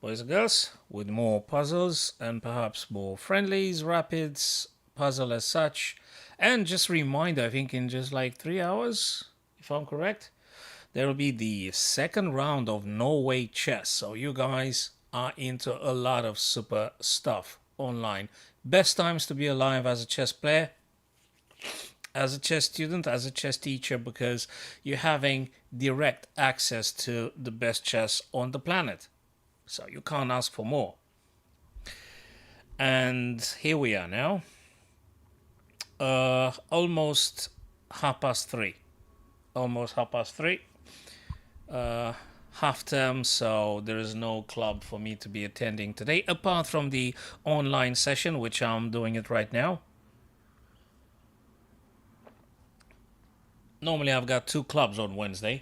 boys and girls, with more puzzles and perhaps more friendlies, rapids, puzzle as such. And just a reminder, I think in just like 3 hours, if I'm correct, there will be the second round of Norway chess. So you guys are into a lot of super stuff online. Best times to be alive as a chess player, as a chess student, as a chess teacher, because you're having direct access to the best chess on the planet. So you can't ask for more. And here we are now. Almost 3:30. Almost 3:30. Half term, so there is no club for me to be attending today, apart from the online session, which I'm doing it right now. Normally, I've got two clubs on Wednesday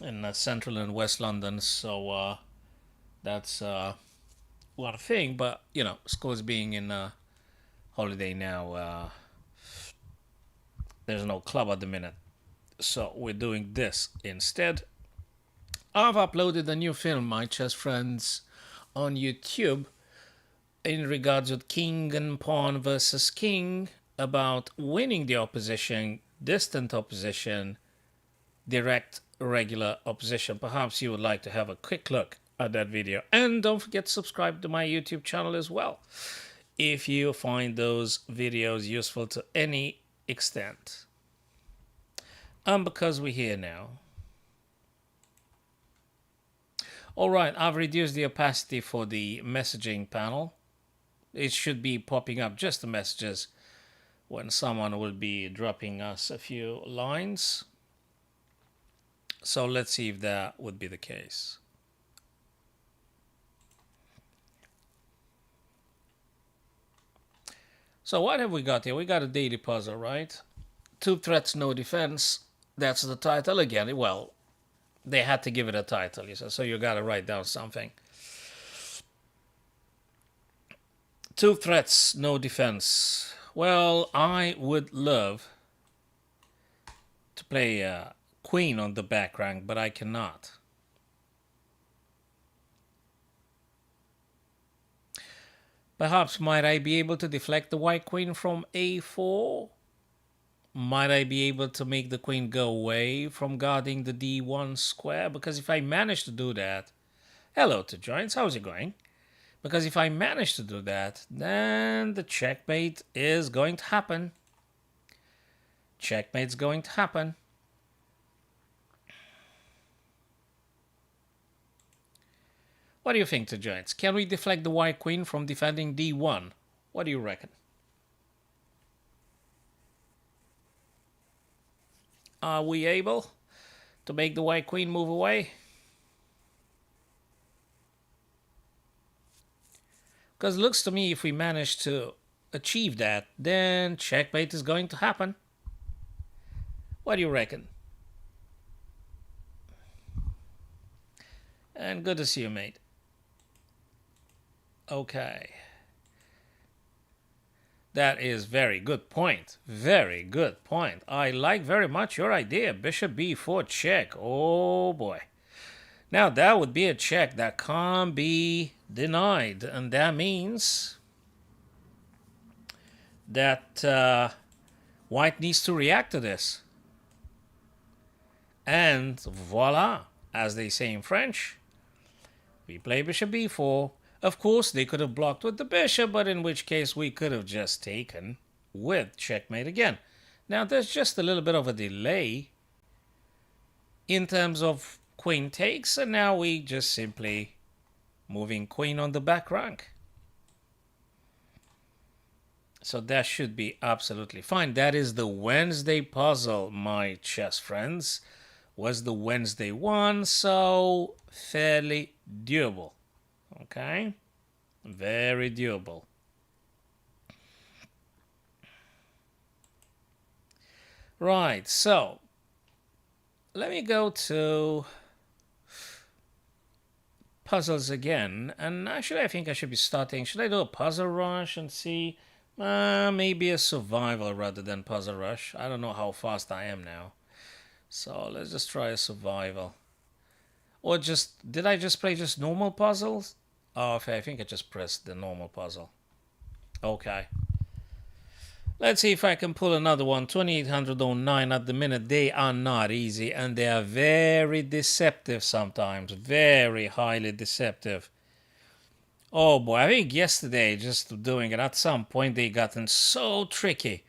in Central and West London, so that's one thing. But you know, schools being in holiday now, there's no club at the minute, so we're doing this instead. I've uploaded a new film, my chess friends, on YouTube in regards with king and pawn versus king, about winning the opposition, distant opposition, direct regular opposition. Perhaps you would like to have a quick look at that video. And don't forget to subscribe to my YouTube channel as well if you find those videos useful to any extent. Because we're here now. Alright, I've reduced the opacity for the messaging panel. It should be popping up just the messages when someone will be dropping us a few lines. So let's see if that would be the case. So what have we got here? We got a daily puzzle, right? Two threats, no defense. That's the title again. Well, they had to give it a title, you said, so you got to write down something. Two threats, no defense. Well, I would love to play queen on the back rank, but I cannot. Perhaps might I be able to deflect the white queen from a4? Might I be able to make the queen go away from guarding the d1 square? Because if I manage to do that... Hello to joins, how's it going? Because if I manage to do that, then the checkmate is going to happen. Checkmate's going to happen. What do you think, to joins? Can we deflect the white queen from defending d1? What do you reckon? Are we able to make the white queen move away? Because it looks to me if we manage to achieve that, then checkmate is going to happen. What do you reckon? And good to see you, mate. Okay. That is very good point. Very good point. I like very much your idea. Bishop b4 check. Oh boy. Now that would be a check that can't be denied. And that means that white needs to react to this. And voila, as they say in French, we play bishop b4. Of course, they could have blocked with the bishop, but in which case we could have just taken with checkmate again. Now, there's just a little bit of a delay in terms of queen takes, and now we just simply moving queen on the back rank. So that should be absolutely fine. That is the Wednesday puzzle, my chess friends. Was the Wednesday one, so fairly doable. Okay, very doable. Right, so let me go to puzzles again. And actually, I think I should be starting. Should I do a puzzle rush and see? Maybe a survival rather than puzzle rush. I don't know how fast I am now. So let's just try a survival. Or just, did I just play just normal puzzles? Oh, okay, I think I just pressed the normal puzzle. Okay. Let's see if I can pull another one. 2809 at the minute. They are not easy and they are very deceptive sometimes. Very highly deceptive. Oh boy, I think yesterday, just doing it, at some point they gotten so tricky.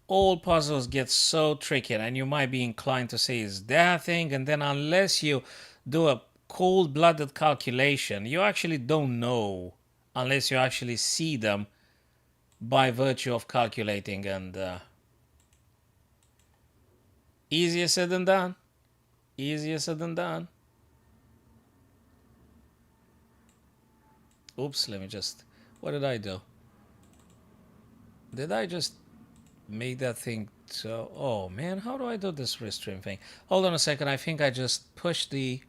All puzzles get so tricky, and you might be inclined to say it's that thing, and then unless you do a cold-blooded calculation, you actually don't know unless you actually see them by virtue of calculating. And easier said than done. Easier said than done. Oops, let me just... What did I do? Did I just make that thing so... Oh, man, how do I do this restream thing? Hold on a second. I think I just pushed the...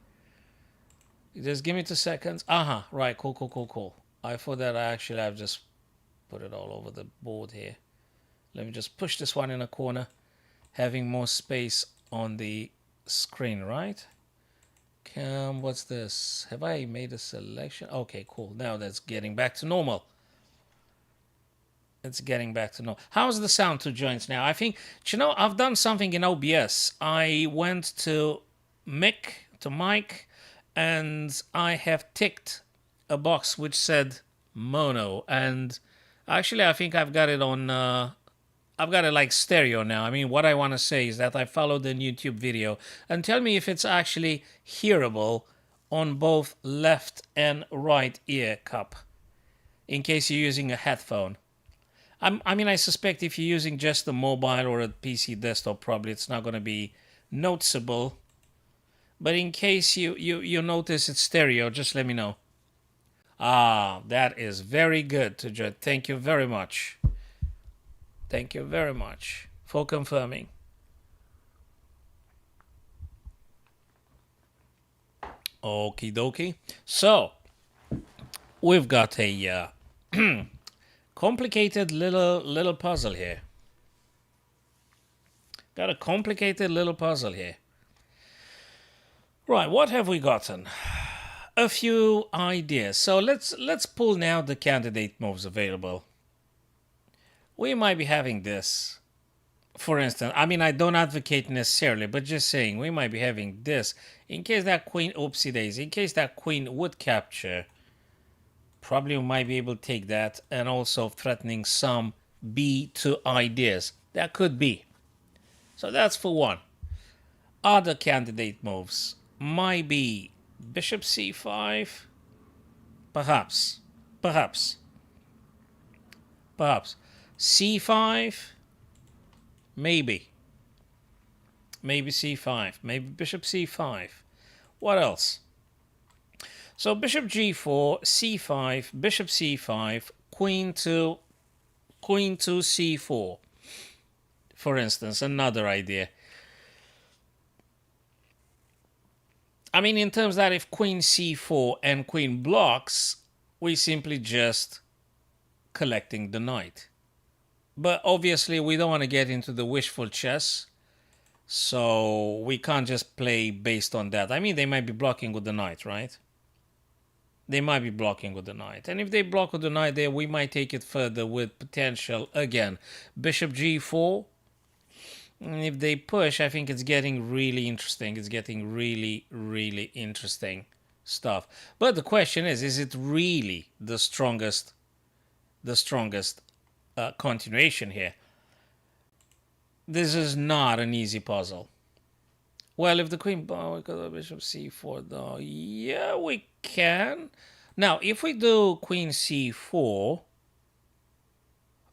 Just give me 2 seconds. Right, cool. I thought that I've just put it all over the board here. Let me just push this one in a corner, having more space on the screen, right? What's this? Have I made a selection? Okay, cool. Now that's getting back to normal. It's getting back to normal. How's the sound to joints now? I think, I've done something in OBS. I went to mic, and I have ticked a box which said mono. And actually, I think I've got it on... I've got it like stereo now. I mean, what I want to say is that I followed the YouTube video and tell me if it's actually hearable on both left and right ear cup in case you're using a headphone. I suspect if you're using just a mobile or a PC desktop, probably it's not going to be noticeable. But in case you notice it's stereo, just let me know. That is very good, Tujat. Thank you very much. Thank you very much for confirming. Okie dokie. So, we've got a complicated little puzzle here. Got a complicated little puzzle here. Right, what have we gotten? A few ideas. So let's pull now the candidate moves available. We might be having this. For instance, I mean, I don't advocate necessarily, but just saying, we might be having this in case that queen, oopsie daisy, in case that queen would capture. Probably we might be able to take that, and also threatening some B2 ideas. That could be. So that's for one. Other candidate moves might be bishop c5. Perhaps. C5. Maybe c5. Maybe bishop c5. What else? So bishop g4, c5, bishop c5, queen to c4. For instance, another idea. I mean, in terms that if queen c4 and queen blocks, we simply just collecting the knight. But obviously, we don't want to get into the wishful chess. So we can't just play based on that. I mean, they might be blocking with the knight, right? They might be blocking with the knight. And if they block with the knight there, we might take it further with potential, again, bishop g4. And if they push, I think it's getting really interesting. It's getting really, really interesting stuff. But the question is it really the strongest continuation here? This is not an easy puzzle. Well, if the queen, we got bishop c4 though. Yeah, we can. Now, if we do queen c4,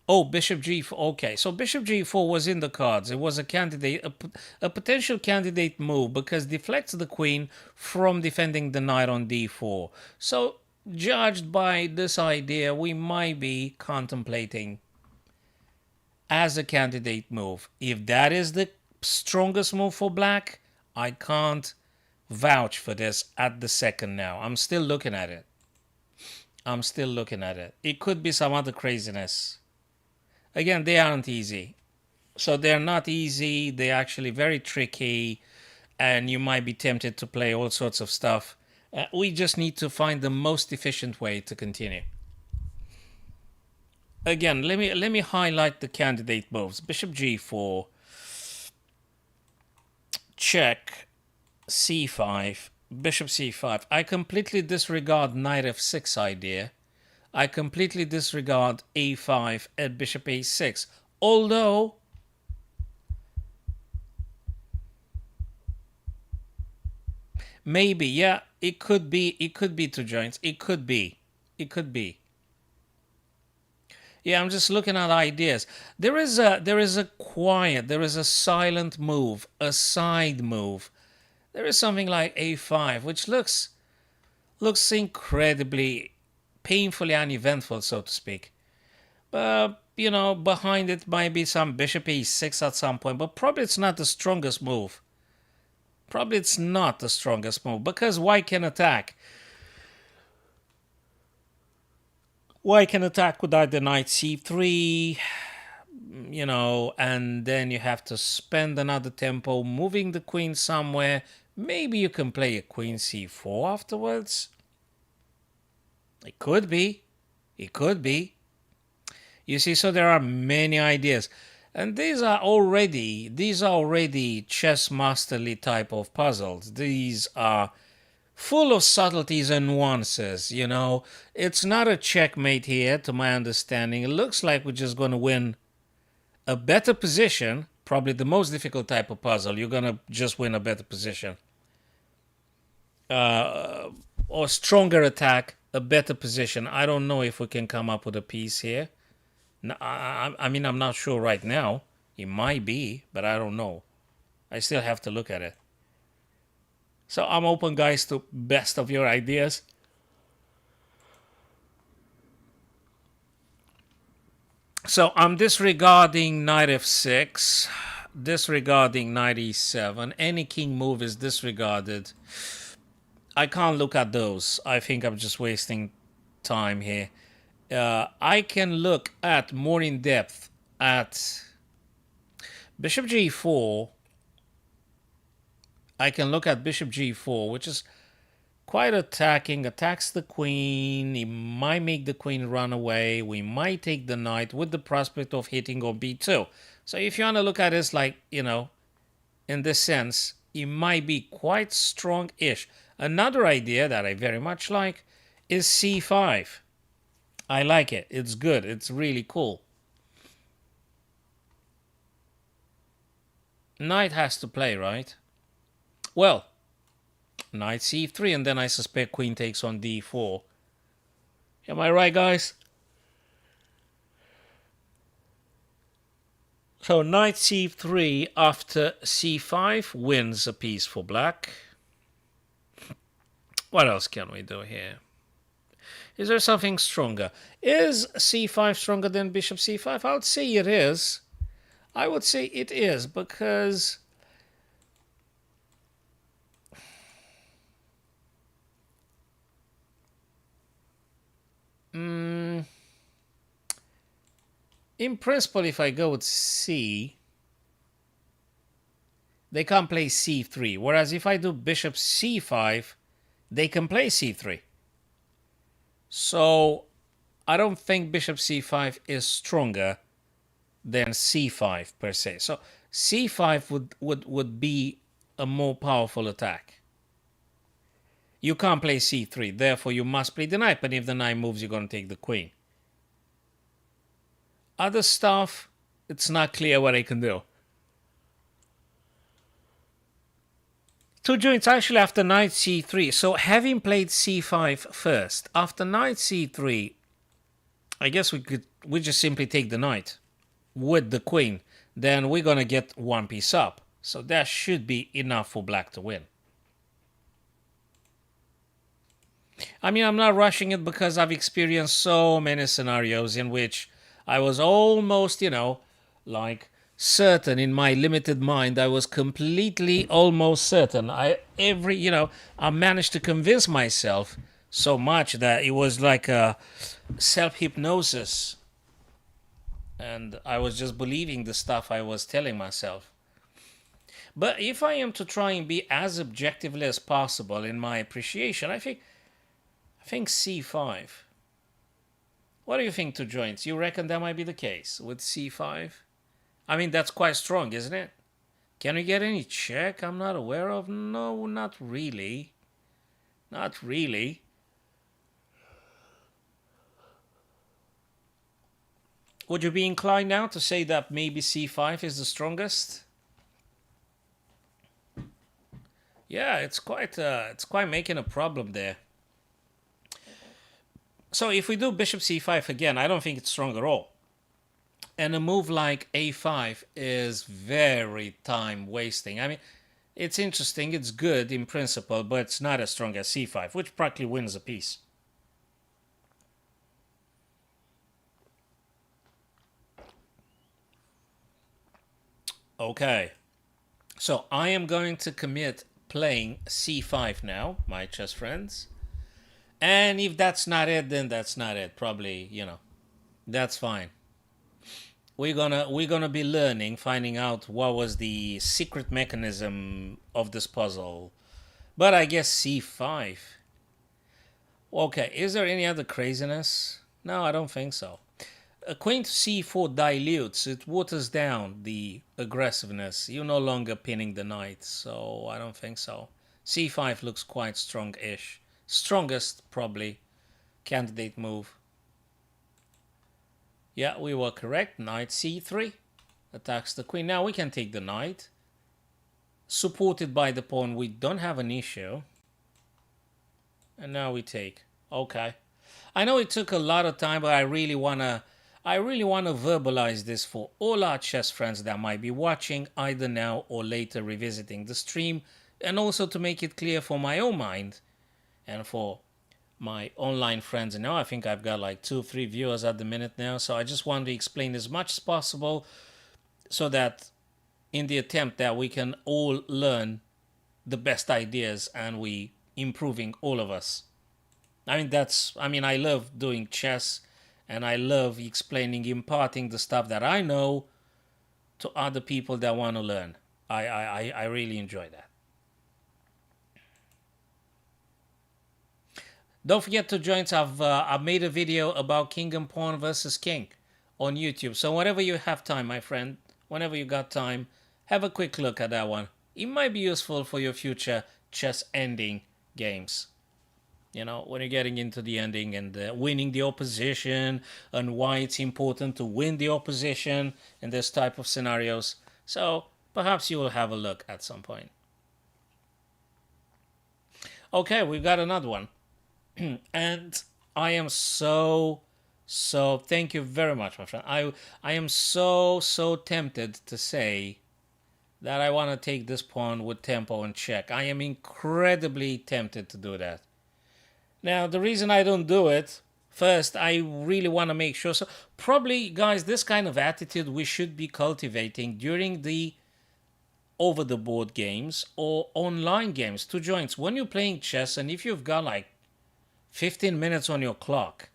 oh, bishop g4. Okay, so bishop g4 was in the cards. It was a candidate, a potential candidate move because deflects the queen from defending the knight on d4. So, judged by this idea, we might be contemplating as a candidate move. If that is the strongest move for black, I can't vouch for this at the second now. I'm still looking at it. It could be some other craziness. Again, they aren't easy. So they're not easy. They're actually very tricky. and you might be tempted to play all sorts of stuff. We just need to find the most efficient way to continue. Again, let me highlight the candidate moves. Bishop g4, check, c5, bishop c5. I completely disregard knight f6 idea. I completely disregard a5 and bishop a6. Although maybe, yeah, it could be two joints. It could be. It could be. Yeah, I'm just looking at ideas. There is a quiet, there is a silent move, a side move. There is something like a5, which looks incredibly painfully uneventful, so to speak. But you know, behind it might be some bishop e6 at some point, but probably it's not the strongest move. Probably it's not the strongest move, because white can attack. White can attack with either knight c3, you know, and then you have to spend another tempo moving the queen somewhere. Maybe you can play a queen c4 afterwards. It could be. It could be. You see, so there are many ideas. And these are already chess masterly type of puzzles. These are full of subtleties and nuances, you know. It's not a checkmate here, to my understanding. It looks like we're just going to win a better position, probably the most difficult type of puzzle. You're going to just win a better position. Or stronger attack, a better position. I don't know if we can come up with a piece here. I mean, I'm not sure right now. It might be, but I don't know. I still have to look at it. So I'm open, guys, to best of your ideas. So I'm disregarding knight f6, disregarding knight e7. Any king move is disregarded. I can't look at those. I think I'm just wasting time here. I can look at more in depth at bishop g4. I can look at bishop g4, which is quite attacking, attacks the queen. He might make the queen run away. We might take the knight with the prospect of hitting on b2. So if you want to look at this like, you know, in this sense, it might be quite strong-ish. Another idea that I very much like is c5. I like it. It's good. It's really cool. Knight has to play, right? Well, knight c3, and then I suspect queen takes on d4. Am I right, guys? So knight c3 after c5 wins a piece for black. What else can we do here? Is there something stronger? Is c5 stronger than bishop c5? I would say it is. I would say it is, because in principle, if I go with c, they can't play c3. Whereas if I do bishop c5, they can play c3. So I don't think bishop c5 is stronger than c5 per se. So c5 would be a more powerful attack. You can't play c3, therefore you must play the knight, but if the knight moves, you're going to take the queen. Other stuff, it's not clear what I can do. Two joints actually after knight c3. So having played c5 first, after knight c3, I guess we just simply take the knight with the queen. Then we're going to get one piece up. So that should be enough for black to win. I mean, I'm not rushing it because I've experienced so many scenarios in which I was almost, you know, like certain in my limited mind. I was completely almost certain. I managed to convince myself so much that it was like a self-hypnosis. And I was just believing the stuff I was telling myself. But if I am to try and be as objectively as possible in my appreciation, I think c5. What do you think, two joints? You reckon that might be the case with c5? I mean, that's quite strong, isn't it? Can we get any check I'm not aware of? No, not really. Not really. Would you be inclined now to say that maybe c5 is the strongest? Yeah, it's quite making a problem there. So if we do bishop c5 again, I don't think it's strong at all. And a move like a5 is very time wasting. I mean, it's interesting, it's good in principle, but it's not as strong as c5, which practically wins a piece. Okay, so I am going to commit playing c5 now, my chess friends. And if that's not it, then that's not it. Probably, that's fine. We're gonna be learning, finding out what was the secret mechanism of this puzzle. But I guess c5. Okay, is there any other craziness? No, I don't think so. A queen to c4 dilutes, it waters down the aggressiveness. You're no longer pinning the knight, so I don't think so. c5 looks quite strong-ish. Strongest, probably, candidate move. Yeah, we were correct. Knight c3 attacks the queen. Now we can take the knight. Supported by the pawn, we don't have an issue. And now we take. Okay. I know it took a lot of time, but I really wanna verbalize this for all our chess friends that might be watching either now or later revisiting the stream, and also to make it clear for my own mind and for my online friends. Now I think I've got like 2-3 viewers at the minute now, so I just want to explain as much as possible so that in the attempt that we can all learn the best ideas and we improving all of us. I I love doing chess and I love explaining, imparting the stuff that I know to other people that want to learn. I really enjoy that. Don't forget to join us. I've made a video about king and pawn versus king on YouTube. So whenever you have time, my friend, whenever you got time, have a quick look at that one. It might be useful for your future chess ending games. When you're getting into the ending and winning the opposition and why it's important to win the opposition in this type of scenarios. So perhaps you will have a look at some point. Okay, we've got another one. And I am so thank you very much, my friend. I am so tempted to say that I want to take this pawn with tempo and check. I am incredibly tempted to do that. Now, the reason I don't do it, first, I really want to make sure. So probably, guys, this kind of attitude we should be cultivating during the over the board games or online games. Two joints. When you're playing chess and if you've got like 15 minutes on your clock,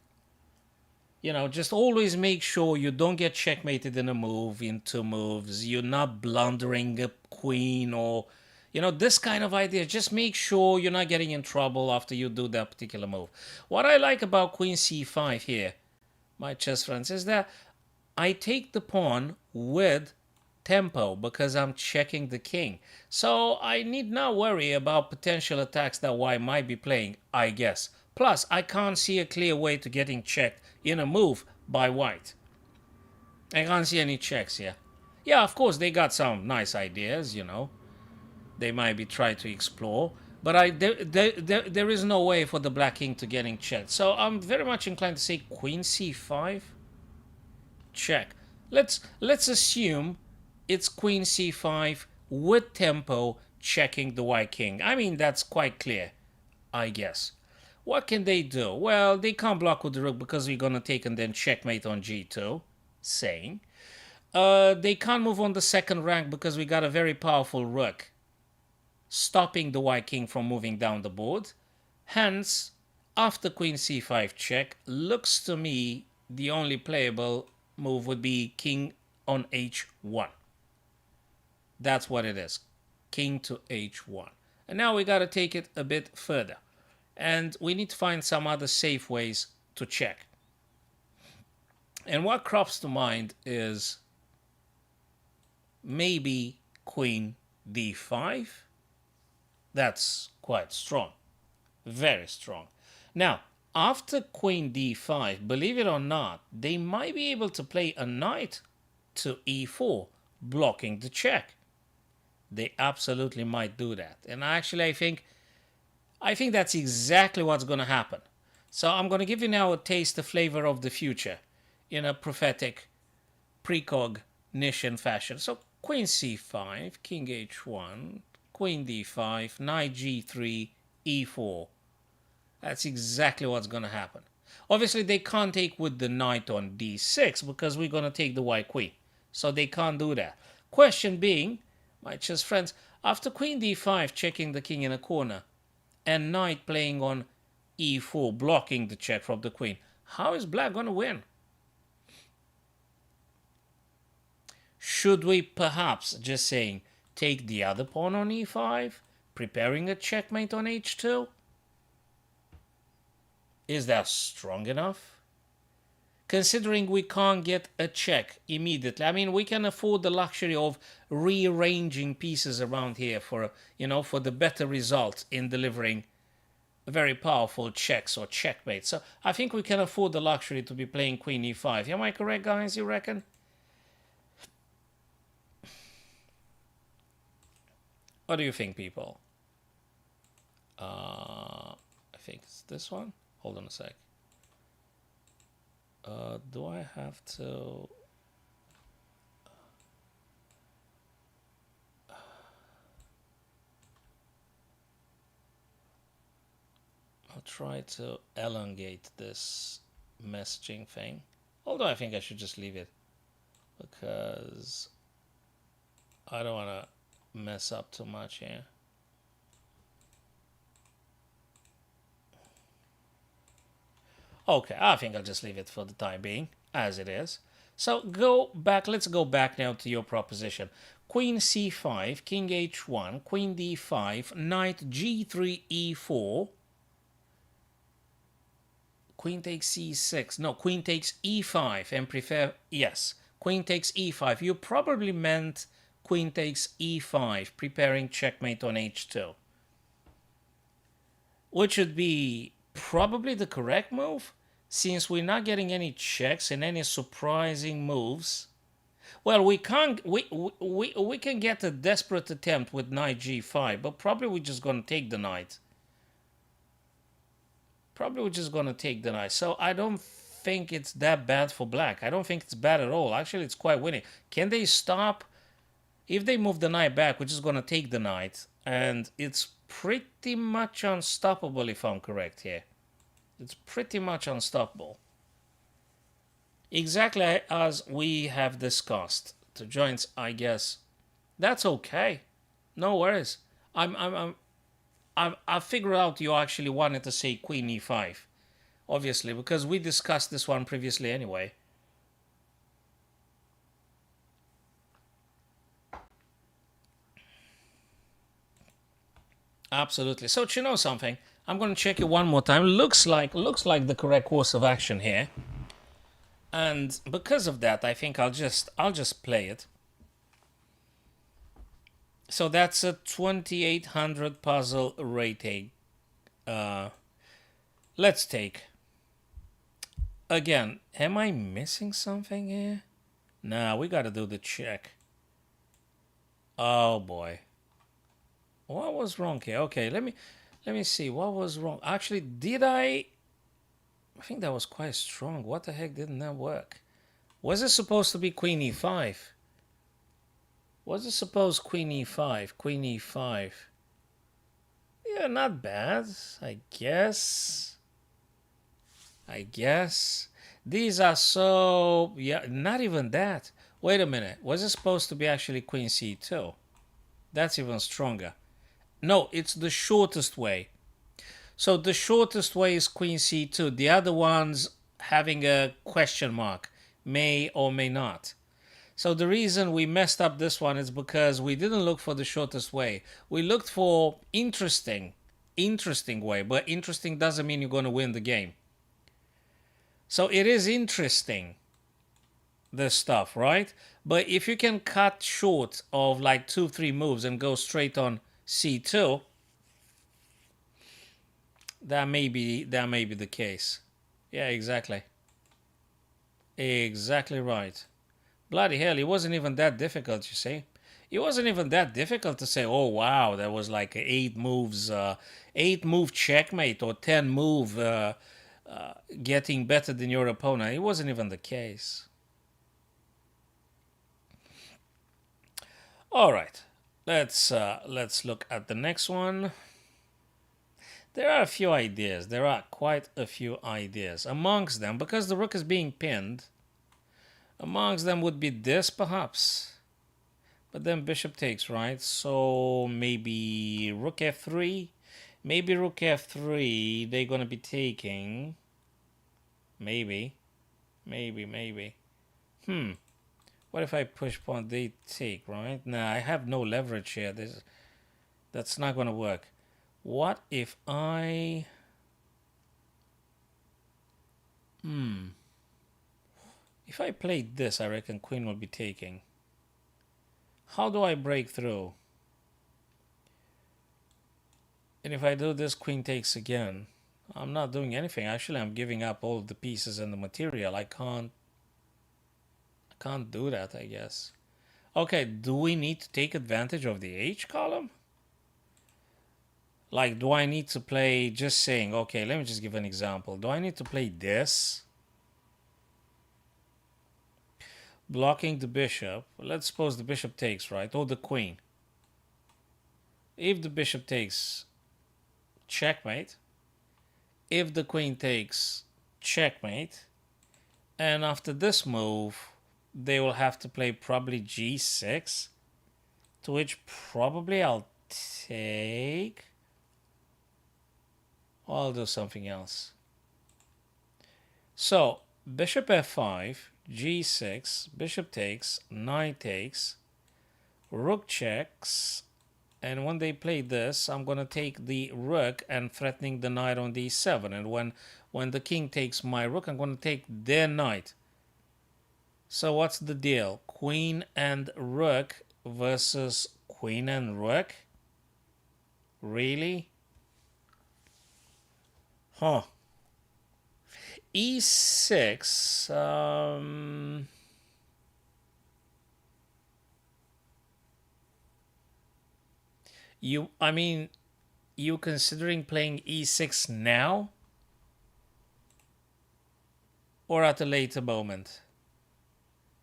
just always make sure you don't get checkmated in a move, in 2 moves. You're not blundering a queen or, this kind of idea. Just make sure you're not getting in trouble after you do that particular move. What I like about queen c5 here, my chess friends, is that I take the pawn with tempo because I'm checking the king. So I need not worry about potential attacks that white might be playing, I guess. Plus, I can't see a clear way to getting checked in a move by white. I can't see any checks here. Yeah, of course, they got some nice ideas, They might be trying to explore. But there is no way for the black king to getting checked. So I'm very much inclined to say queen c5. Check. Let's assume it's queen c5 with tempo checking the white king. I mean, that's quite clear, I guess. What can they do? Well, they can't block with the rook because we're going to take and then checkmate on g2. Same. They can't move on the second rank because we got a very powerful rook stopping the white king from moving down the board. Hence, after queen c5 check, looks to me the only playable move would be king on h1. That's what it is. king to h1. And now we got to take it a bit further. And we need to find some other safe ways to check. And what crops to mind is maybe queen d5. That's quite strong. Very strong. Now, after queen d5, believe it or not, they might be able to play a knight to e4, blocking the check. They absolutely might do that. And actually, I think that's exactly what's going to happen. So I'm going to give you now a taste, the flavor of the future in a prophetic precognition fashion. So queen c5, king h1, queen d5, knight g3, e4. That's exactly what's going to happen. Obviously, they can't take with the knight on d6 because we're going to take the white queen. So they can't do that. Question being, my chess friends, after queen d5 checking the king in a corner and knight playing on e4 blocking the check from the queen, how is black going to win? Should we perhaps, just saying, take the other pawn on e5, preparing a checkmate on h2? Is that strong enough? Considering we can't get a check immediately. I mean, we can afford the luxury of rearranging pieces around here for, for the better result in delivering very powerful checks or checkmates. So I think we can afford the luxury to be playing queen e5. Am I correct, guys, you reckon? What do you think, people? I think it's this one. Hold on a sec. Do I have to... I'll try to elongate this messaging thing. Although I think I should just leave it, because I don't want to mess up too much here. Okay, I think I'll just leave it for the time being, as it is. So let's go back now to your proposition. Queen c5, king h1, queen d5, knight g3, e4. Queen takes c6. No, queen takes e5 and prefer... Yes, queen takes e5. You probably meant queen takes e5, preparing checkmate on h2. Which would be probably the correct move, since we're not getting any checks and any surprising moves. Well, we can get a desperate attempt with knight g5, but probably we're just going to take the knight. So I don't think it's that bad for black. I don't think it's bad at all. Actually, it's quite winning. Can they stop? If they move the knight back, we're just going to take the knight. And it's pretty much unstoppable, if I'm correct here. It's pretty much unstoppable. Exactly as we have discussed. The joints, I guess. That's okay. No worries. I figured out you actually wanted to say queen e5. Obviously, because we discussed this one previously anyway. Absolutely. So, you know something? I'm going to check it one more time. Looks like the correct course of action here. And because of that, I think I'll just play it. So that's a 2800 puzzle rating. Let's take. Again, am I missing something here? Nah, we got to do the check. Oh boy. What was wrong here? Okay, let me see. What was wrong? Actually, did I think that was quite strong. What the heck didn't that work? Was it supposed to be queen e5? Was it supposed queen e5? Queen e5. Yeah, not bad, I guess. These are so... Yeah, not even that. Wait a minute. Was it supposed to be actually queen c2? That's even stronger. No, it's the shortest way. So the shortest way is queen c2. The other one's having a question mark. May or may not. So the reason we messed up this one is because we didn't look for the shortest way. We looked for interesting way, but interesting doesn't mean you're going to win the game. So it is interesting, this stuff, right? But if you can cut short of like 2, 3 moves and go straight on c2, that may be the case. Yeah, exactly. Exactly right. Bloody hell, it wasn't even that difficult, you see. It wasn't even that difficult to say, oh wow, that was like 8 moves, 8 move checkmate or 10 move getting better than your opponent. It wasn't even the case. All right, let's look at the next one. There are a few ideas. There are quite a few ideas. Amongst them, because the rook is being pinned, amongst them would be this perhaps. But then bishop takes, right? So maybe rook f3. Maybe rook f3 they're going to be taking. Maybe. Maybe. What if I push pawn they take, right? Nah, I have no leverage here. That's not going to work. What if I... If I played this, I reckon queen will be taking. How do I break through? And if I do this, queen takes again. I'm not doing anything. Actually, I'm giving up all the pieces and the material. I can't do that, I guess. Okay, do we need to take advantage of the H column? Like, do I need to play, just saying, okay, let me just give an example. Do I need to play this? Blocking the bishop. Let's suppose the bishop takes, right? Or the queen. If the bishop takes, checkmate. If the queen takes, checkmate. And after this move, they will have to play probably g6, to which probably I'll take. Or I'll do something else. So, bishop f5, g6, bishop takes, knight takes, rook checks, and when they play this, I'm going to take the rook and threatening the knight on d7. And when the king takes my rook, I'm going to take their knight. So what's the deal? Queen and rook versus queen and rook? Really? Huh. E6. You considering playing E6 now? Or at a later moment?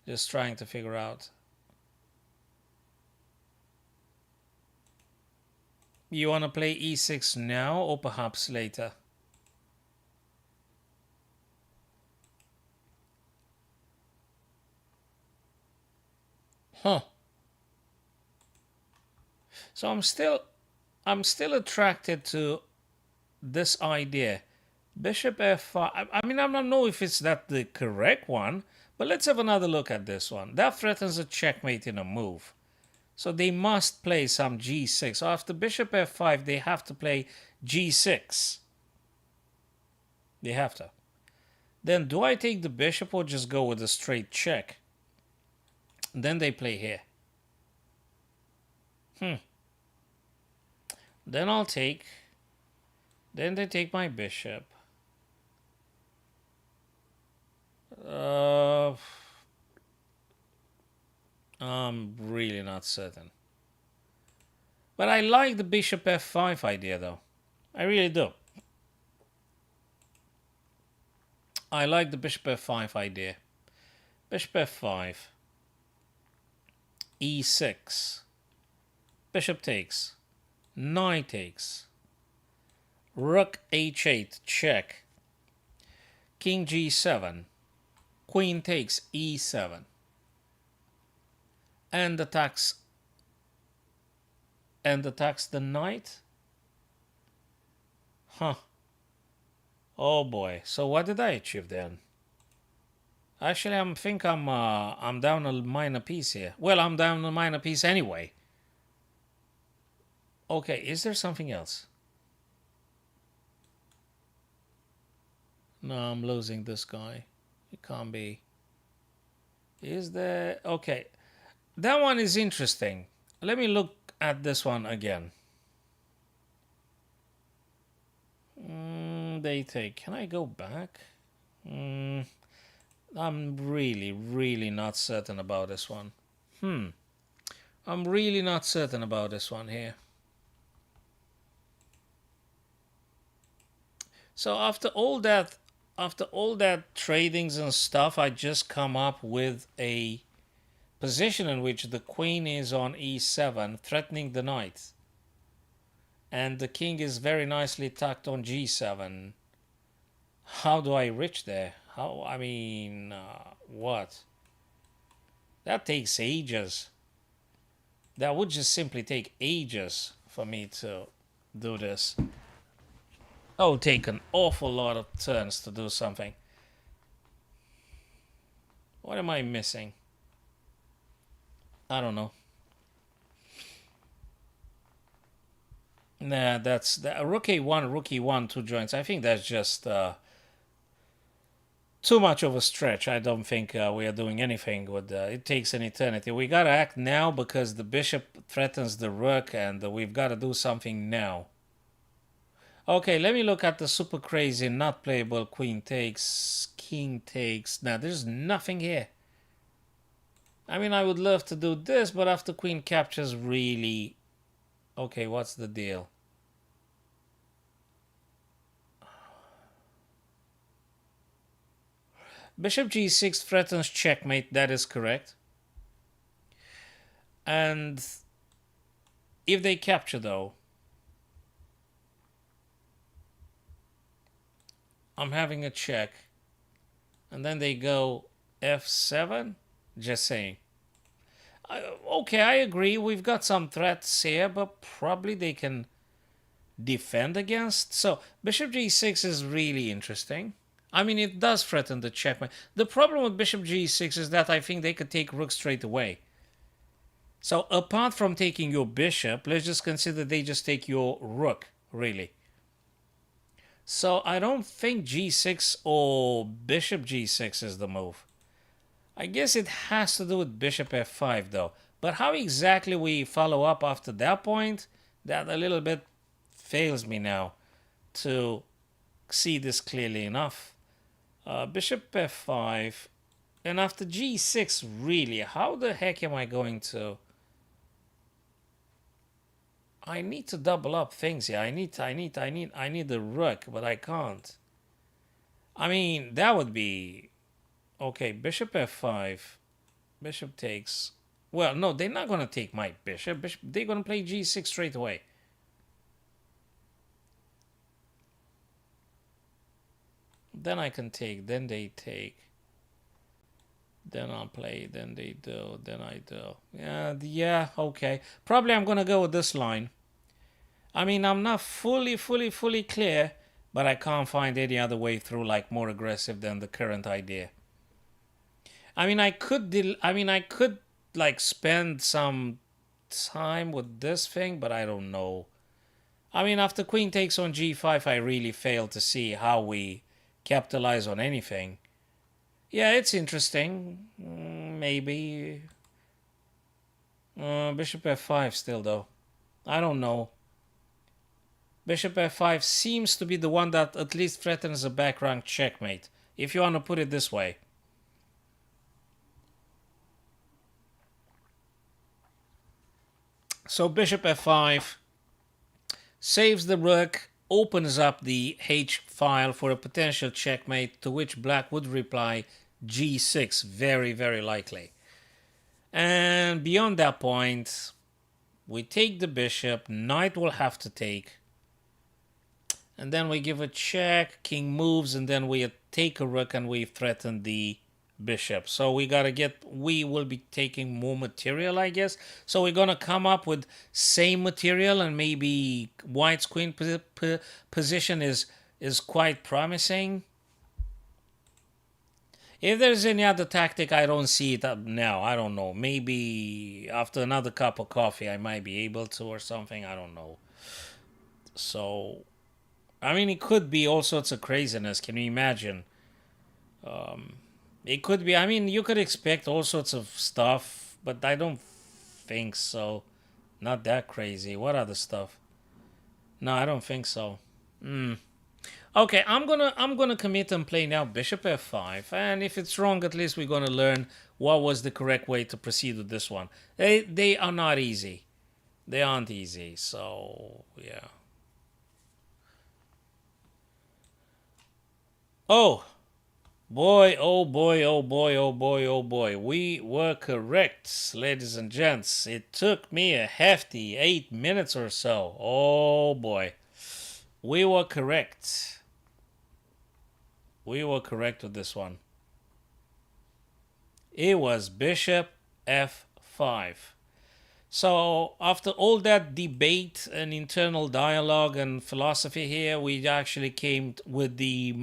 Just trying to figure out. You want to play E6 now or perhaps later? Huh. So I'm still attracted to this idea. Bishop f5. I don't know if it's that the correct one, but let's have another look at this one. That threatens a checkmate in a move. So they must play some g6. So after bishop f5, they have to play g6. They have to. Then do I take the bishop or just go with a straight check? Then they play here. Then I'll take. Then they take my bishop. I'm really not certain. But I like the bishop f5 idea though. I really do. I like the bishop f5 idea. Bishop f5. e6. Bishop takes. Knight takes. Rook h8 check. King g7. Queen takes e7. And attacks the knight. Huh. Oh boy. So what did I achieve then? Actually, I'm down a minor piece here. Well, I'm down a minor piece anyway. Okay, is there something else? No, I'm losing this guy. It can't be. Is there? Okay, that one is interesting. Let me look at this one again. They take. Can I go back? I'm really, really not certain about this one. I'm really not certain about this one here. So after all that tradings and stuff, I just come up with a position in which the queen is on e7, threatening the knight, and the king is very nicely tucked on g7. How do I reach there? How? I mean, what? That takes ages. That would just simply take ages for me to do this. Oh, take an awful lot of turns to do something. What am I missing? I don't know. Nah, that's the rook a1, two joints. I think that's just too much of a stretch. I don't think we are doing anything with it takes an eternity. We gotta act now because the bishop threatens the rook, and we've got to do something now. Okay, let me look at the super crazy, not playable queen takes, king takes. Now, there's nothing here. I mean, I would love to do this, but after queen captures, really... Okay, what's the deal? Bishop g6 threatens checkmate, that is correct. And if they capture, though, I'm having a check. And then they go f7? Just saying. Okay, I agree. We've got some threats here, but probably they can defend against. So bishop g6 is really interesting. I mean, it does threaten the checkmate. The problem with bishop g6 is that I think they could take rook straight away. So apart from taking your bishop, let's just consider they just take your rook, really. So I don't think g6 or bishop g6 is the move. I guess it has to do with bishop f5 though. But how exactly we follow up after that point, that a little bit fails me now to see this clearly enough. Bishop f5, and after g6, really, how the heck am I going to... I need to double up things here. I need the rook, but I can't. I mean, that would be... Okay, bishop f5. Bishop takes... Well, no, they're not going to take my bishop. They're going to play g6 straight away. Then I can take, then they take. Then I'll play, then they do, then I do. Yeah, okay. Probably I'm going to go with this line. I mean, I'm not fully clear, but I can't find any other way through, like, more aggressive than the current idea. I mean, I could like spend some time with this thing, but I don't know. I mean, after queen takes on g5, I really fail to see how we capitalize on anything. Yeah, it's interesting. Maybe. Bishop f5 still, though. I don't know. Bishop f5 seems to be the one that at least threatens a back rank checkmate, if you want to put it this way. So bishop f5 saves the rook, opens up the H file for a potential checkmate, to which black would reply g6, very, very likely. And beyond that point, we take the bishop, knight will have to take, and then we give a check, king moves, and then we take a rook and we threaten the bishop. So we will be taking more material, I guess. So we're gonna come up with same material, and maybe white's queen position is quite promising. If there's any other tactic, I don't see it up now. I don't know. Maybe after another cup of coffee, I might be able to or something. I don't know. So, I mean, it could be all sorts of craziness. Can you imagine? It could be. I mean, you could expect all sorts of stuff, but I don't think so. Not that crazy. What other stuff? No, I don't think so. Okay, I'm gonna commit and play now Bishop f5, and if it's wrong, at least we're gonna learn what was the correct way to proceed with this one. They are not easy. They aren't easy. So yeah. Oh boy! Oh boy! Oh boy! Oh boy! Oh boy! We were correct, ladies and gents. It took me a hefty 8 minutes or so. Oh boy, we were correct. We were correct with this one. It was Bishop f5. So after all that debate and internal dialogue and philosophy here, we actually came with the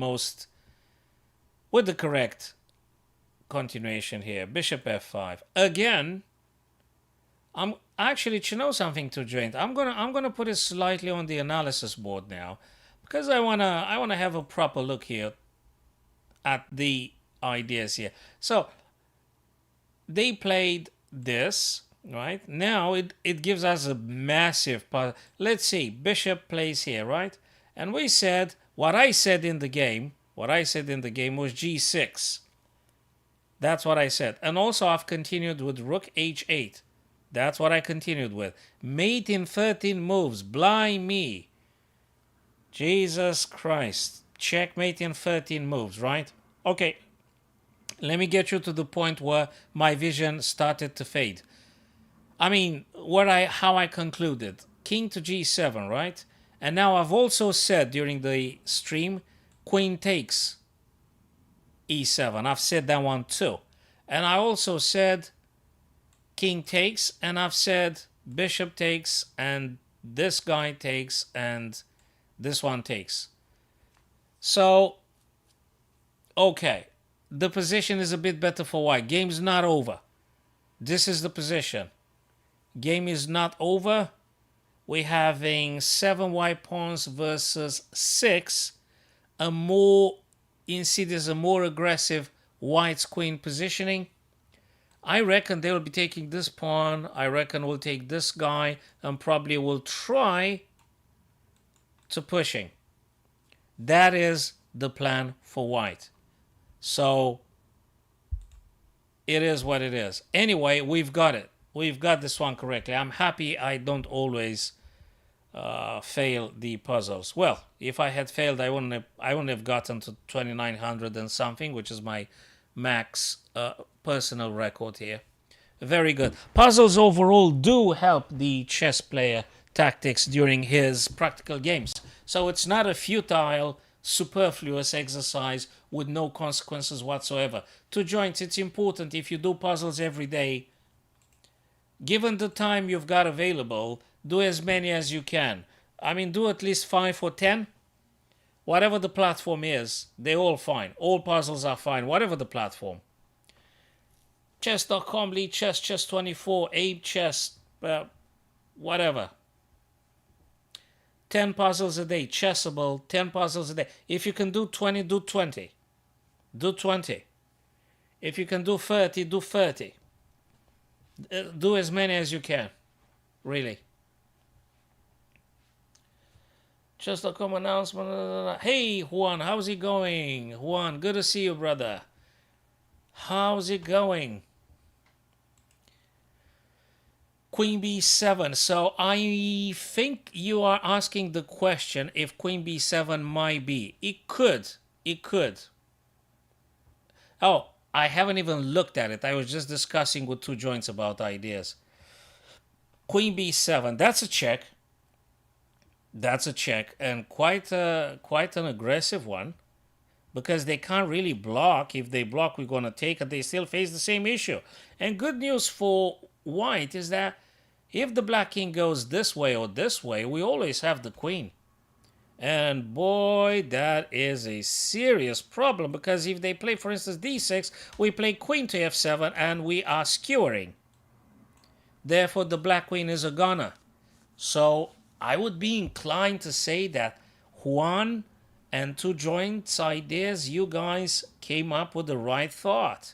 correct continuation here. Bishop f5. Again, I'm actually, to know something to join. I'm gonna put it slightly on the analysis board now, because I wanna have a proper look here at the ideas here. So they played this, right? Now it gives us a massive part. Let's see, bishop plays here, right? And we said, what I said in the game was g6. That's what I said. And also I've continued with rook h8. That's what I continued with. Mate in 13 moves. Blimey. Jesus Christ. Checkmate in 13 moves, right? Okay. Let me get you to the point where my vision started to fade. I mean, how I concluded. King to g7, right? And now I've also said during the stream, queen takes e7. I've said that one too. And I also said king takes, and I've said bishop takes, and this guy takes, and this one takes. So, okay. The position is a bit better for white. Game's not over. This is the position. Game is not over. We're having 7 white pawns versus 6. A more insidious, a more aggressive white's queen positioning. I reckon they will be taking this pawn. I reckon we'll take this guy and probably will try to pushing. That is the plan for white. So it is what it is. Anyway, we've got it. We've got this one correctly. I'm happy I don't always fail the puzzles. Well, if I had failed, I wouldn't have gotten to 2900 and something, which is my max personal record here. Very good. Puzzles overall do help the chess player tactics during his practical games. So it's not a futile, superfluous exercise with no consequences whatsoever. To joints, it's important if you do puzzles every day. Given the time you've got available, do as many as you can. I mean, do at least 5 or 10. Whatever the platform is, they're all fine. All puzzles are fine, whatever the platform. Chess.com, Lead Chess, Chess24, Abe Chess, whatever. 10 puzzles a day, Chessable, 10 puzzles a day. If you can do 20, do 20. Do 20. If you can do 30, do 30. Do as many as you can. Really. Chess.com announcement. Hey, Juan, how's it going? Juan, good to see you, brother. How's it going? Queen b7. So I think you are asking the question if queen b7 might be. It could. It could. Oh, I haven't even looked at it. I was just discussing with two joints about ideas. Queen b7. That's a check. That's a check, and quite an aggressive one, because they can't really block. If they block, we're going to take it. They still face the same issue. And good news for white is that if the black king goes this way or this way, we always have the queen. And boy, that is a serious problem because if they play, for instance, d6, we play queen to f7 and we are skewering. Therefore, the black queen is a goner. So I would be inclined to say that Juan and two joint ideas, you guys came up with the right thought.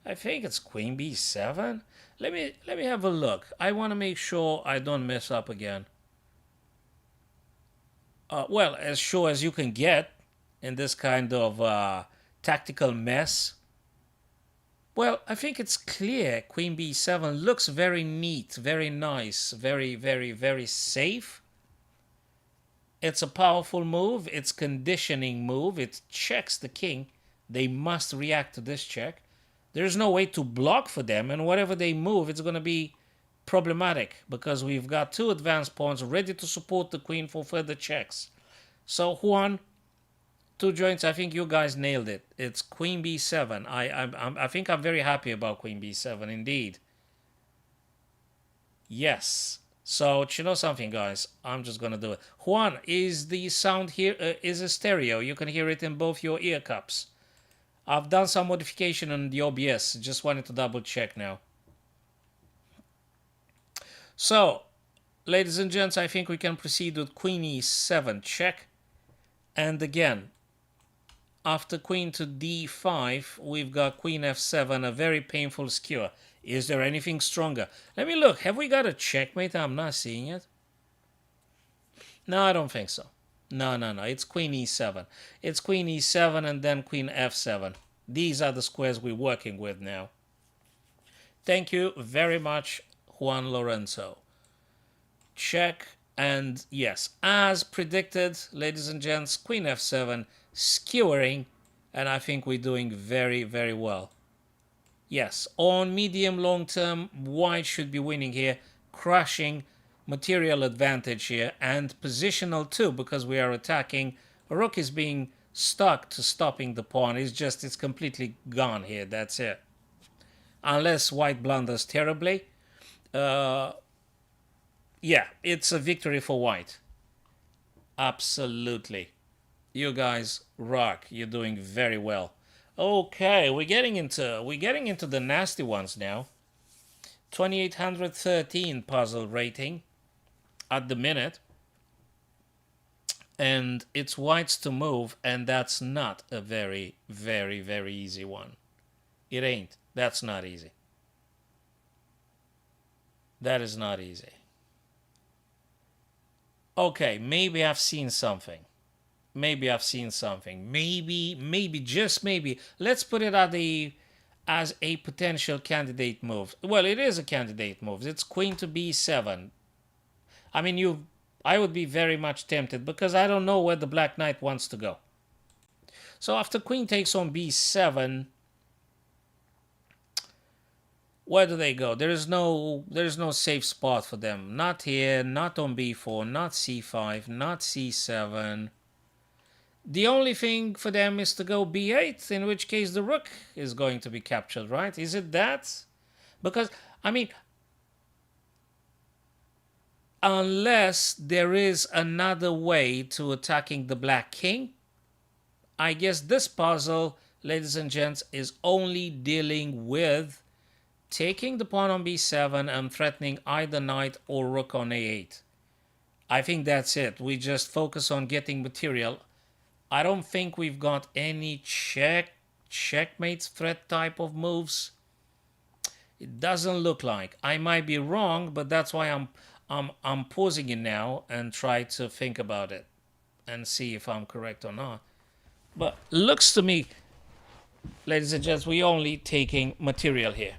I think it's queen b7. Let me have a look. I want to make sure I don't mess up again. Well, as sure as you can get in this kind of tactical mess. Well, I think it's clear queen b7 looks very neat, very nice, very, very, very safe. It's a powerful move. It's conditioning move. It checks the king. They must react to this check. There's no way to block for them, and whatever they move, it's going to be problematic because we've got two advanced pawns ready to support the queen for further checks. So Juan, two joints. I think you guys nailed it. It's queen b7. I think I'm very happy about queen b7 indeed. Yes. So you know something, guys? I'm just gonna do it. Juan, is the sound here is a stereo? You can hear it in both your ear cups. I've done some modification on the OBS. Just wanted to double check now. So, ladies and gents, I think we can proceed with queen e7 check. And again, after queen to d5, we've got queen f7, a very painful skewer. Is there anything stronger? Let me look. Have we got a checkmate? I'm not seeing it. No, I don't think so. No. It's queen e7. It's queen e7 and then queen f7. These are the squares we're working with now. Thank you very much, Juan Lorenzo. Check. And yes, as predicted, ladies and gents, queen f7, skewering. And I think we're doing very, very well. Yes, on medium long term, white should be winning here, crushing material advantage here, and positional too, because we are attacking. Rook is being stuck to stopping the pawn. It's completely gone here. That's it. Unless white blunders terribly. Yeah, it's a victory for white. Absolutely. You guys rock. You're doing very well. Okay, we're getting into the nasty ones now. 2813 puzzle rating at the minute. And it's whites to move, and that's not a very, very, very easy one. It ain't. That's not easy. That is not easy. Okay, maybe I've seen something. Maybe, just maybe. Let's put it as a potential candidate move. Well, it is a candidate move. It's queen to b7. I mean, I would be very much tempted because I don't know where the black knight wants to go. So after queen takes on b7, where do they go? There's no safe spot for them. Not here, not on b4, not c5, not c7. The only thing for them is to go b8, in which case the rook is going to be captured, right? Is it that? Because, I mean, unless there is another way to attacking the black king, I guess this puzzle, ladies and gents, is only dealing with taking the pawn on b7 and threatening either knight or rook on a8. I think that's it. We just focus on getting material. I don't think we've got any checkmate threat type of moves. It doesn't look like. I might be wrong, but that's why I'm pausing it now and try to think about it and see if I'm correct or not. But looks to me, ladies and gents, we're only taking material here.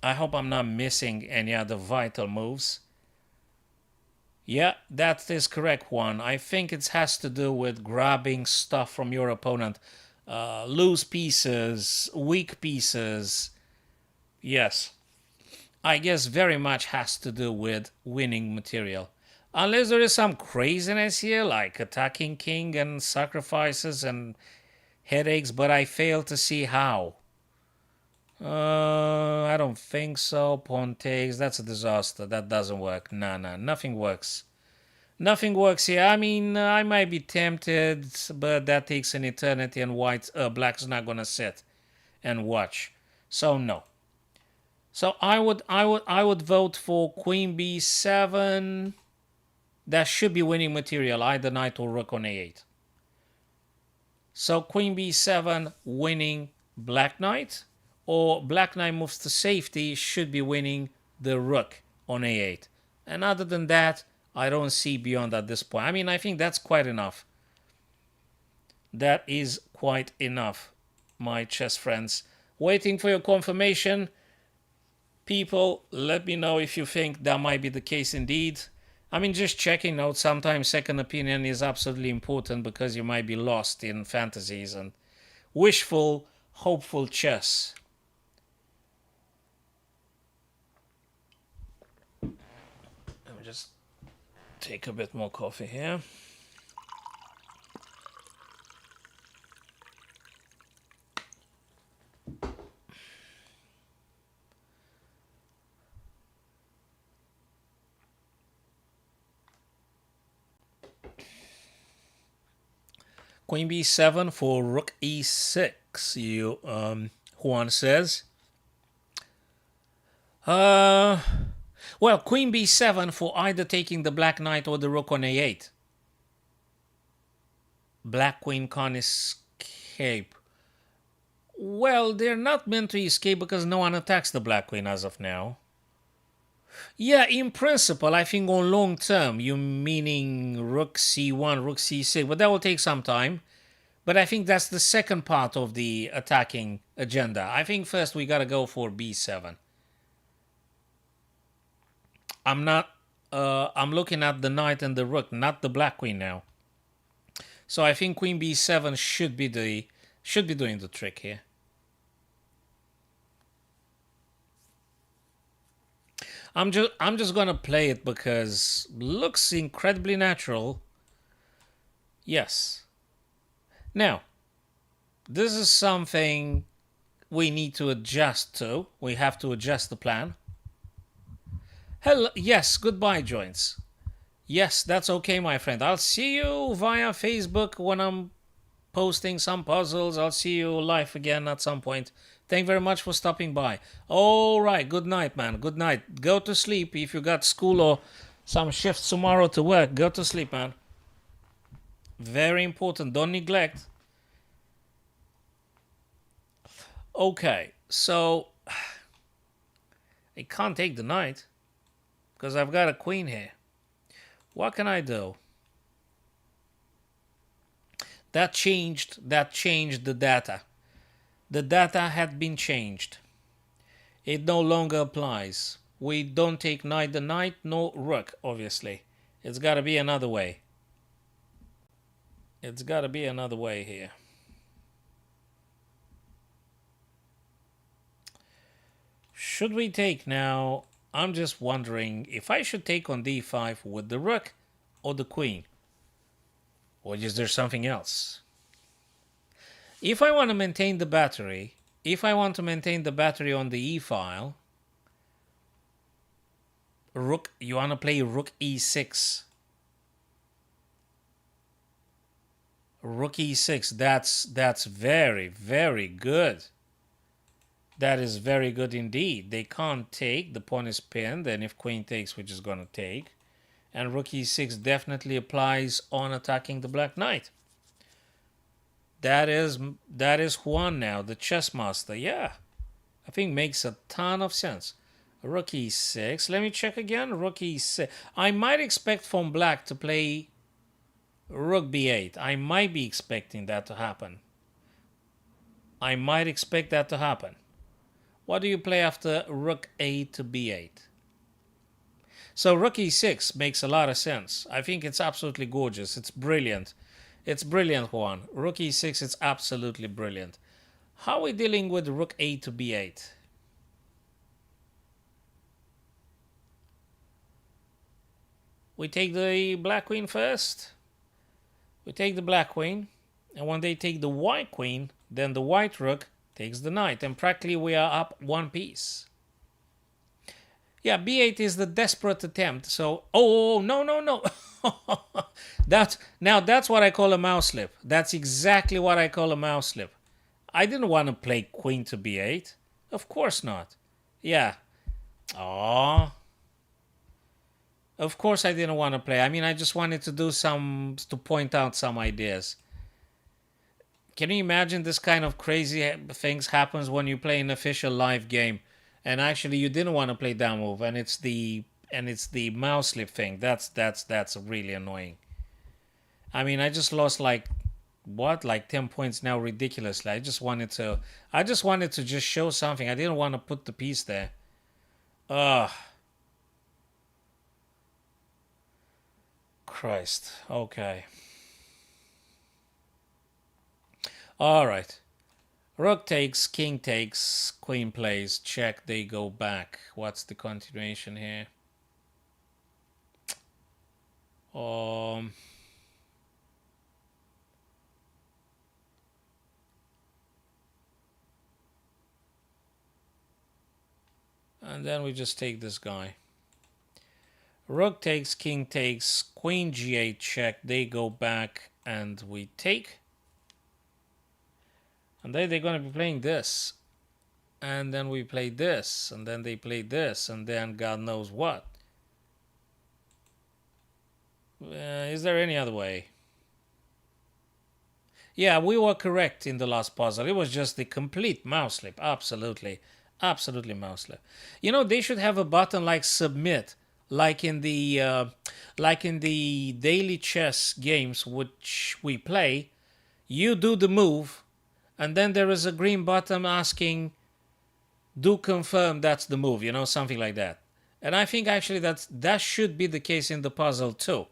I hope I'm not missing any other vital moves. Yeah, that is correct, Juan. I think it has to do with grabbing stuff from your opponent. Loose pieces, weak pieces. Yes. I guess very much has to do with winning material. Unless there is some craziness here, like attacking king and sacrifices and headaches, but I fail to see how. I don't think so. Pawn takes. That's a disaster. That doesn't work. Nah. Nothing works. Nothing works here. I mean, I might be tempted, but that takes an eternity, and black's not gonna sit and watch. So no. So I would vote for Queen B7. That should be winning material, either knight or rook on A8. So Queen B7 winning black knight, or black knight moves to safety should be winning the rook on A8. And other than that, I don't see beyond at this point. I mean, I think that's quite enough. That is quite enough, my chess friends. Waiting for your confirmation. People, let me know if you think that might be the case indeed. I mean, just checking out, sometimes second opinion is absolutely important because you might be lost in fantasies and wishful, hopeful chess. Let me just take a bit more coffee here. Queen b7 for rook e6. Juan says. Well, queen b7 for either taking the black knight or the rook on a8. Black queen can't escape. Well, they're not meant to escape because no one attacks the black queen as of now. Yeah, in principle, I think on long term, you meaning rook c1, rook c6, but that will take some time. But I think that's the second part of the attacking agenda. I think first we gotta go for b7. I'm looking at the knight and the rook, not the black queen now. So I think queen b7 should be doing the trick here. I'm just gonna play it because looks incredibly natural. Yes. Now, this is something we need to adjust to. We have to adjust the plan. Hello, yes, goodbye, joints. Yes, that's okay, my friend. I'll see you via Facebook when I'm posting some puzzles. I'll see you live again at some point. Thank you very much for stopping by. All right, good night, man. Good night. Go to sleep. If you got school or some shifts tomorrow to work, go to sleep, man. Very important. Don't neglect. Okay, so I can't take the knight because I've got a queen here. What can I do? That changed the data. The data had been changed. It no longer applies. We don't take neither knight nor rook, obviously. It's got to be another way. It's got to be another way here. Should we take now? I'm just wondering if I should take on d5 with the rook or the queen. Or is there something else? If I want to maintain the battery, on the e file, rook, you want to play rook e6. Rook e6, that's very, very good. That is very good indeed. They can't take, the pawn is pinned, and if queen takes, which is going to take. And rook e6 definitely applies on attacking the black knight. That is Juan now, the chess master. Yeah, I think makes a ton of sense. Rook e6. Let me check again. Rook e6. I might expect from black to play rook b8. I might be expecting that to happen. I might expect that to happen. What do you play after rook a to b8? So rook e6 makes a lot of sense. I think it's absolutely gorgeous. It's brilliant. It's brilliant, Juan. Rook e6, it's absolutely brilliant. How are we dealing with rook a to b8? We take the black queen first. We take the black queen. And when they take the white queen, then the white rook takes the knight. And practically we are up one piece. Yeah, b8 is the desperate attempt. So, oh, no, no, no. That's what I call a mouse slip. That's exactly what I call a mouse slip. I didn't want to play queen to b8. Of course not. Yeah. Oh, of course I didn't want to play. I mean, I just wanted to do to point out some ideas. Can you imagine this kind of crazy things happens when you play an official live game, and actually you didn't want to play that move, and it's the mouse slip thing. That's really annoying. I mean, I just lost like 10 points now ridiculously. I just wanted to just show something. I didn't want to put the piece there. Ugh, Christ. Okay. All right. Rook takes, king takes, queen plays, check, they go back. What's the continuation here? Um, and then we just take this guy. Rook takes, king takes, queen g8 check, they go back, and we take. And then they're going to be playing this. And then we play this, and then they play this, and then God knows what. Is there any other way? Yeah, we were correct in the last puzzle. It was just the complete mouse slip. Absolutely. Absolutely mouse slip. You know, they should have a button like submit, like in the daily chess games which we play. You do the move, and then there is a green button asking, do confirm that's the move, something like that. And I think actually that should be the case in the puzzle too.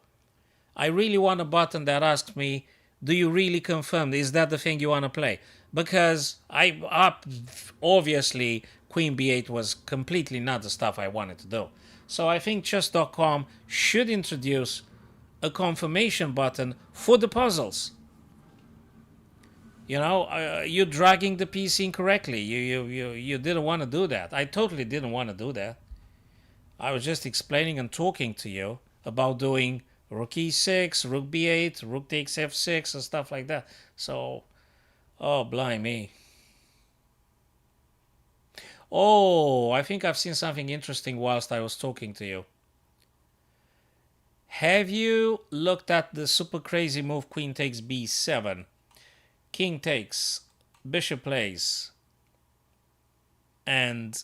I really want a button that asks me, do you really confirm? Is that the thing you want to play? Because obviously queen b8 was completely not the stuff I wanted to do. So I think chess.com should introduce a confirmation button for the puzzles. You're dragging the piece incorrectly. You didn't want to do that. I totally didn't want to do that. I was just explaining and talking to you about doing rook e6, rook b8, rook takes f6, and stuff like that. So, oh, blimey. Oh, I think I've seen something interesting whilst I was talking to you. Have you looked at the super crazy move queen takes b7, king takes, bishop plays, and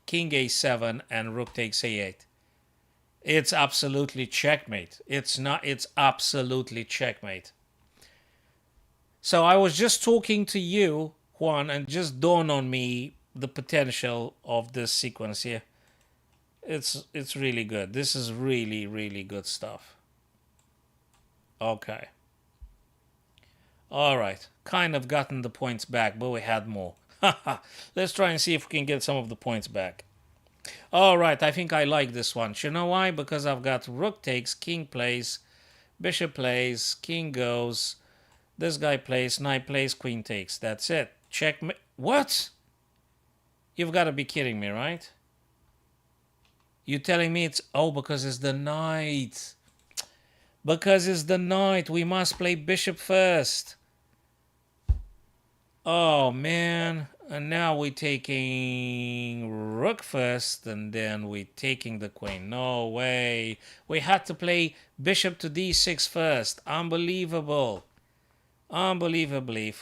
king a7 and rook takes a8? It's absolutely checkmate. It's absolutely checkmate. So I was just talking to you, Juan, and just dawned on me the potential of this sequence here. It's really good. This is really, really good stuff. Okay. All right. Kind of gotten the points back, but we had more. Let's try and see if we can get some of the points back. All right, I think I like this one. You know why? Because I've got rook takes, king plays, bishop plays, king goes, this guy plays, knight plays, queen takes. That's it. Checkmate. What? You've got to be kidding me, right? You're telling me it's... Oh, because it's the knight. Because it's the knight. We must play bishop first. Oh, man. And now we're taking rook first, and then we're taking the queen. No way. We had to play bishop to d6 first. Unbelievable. Unbelievably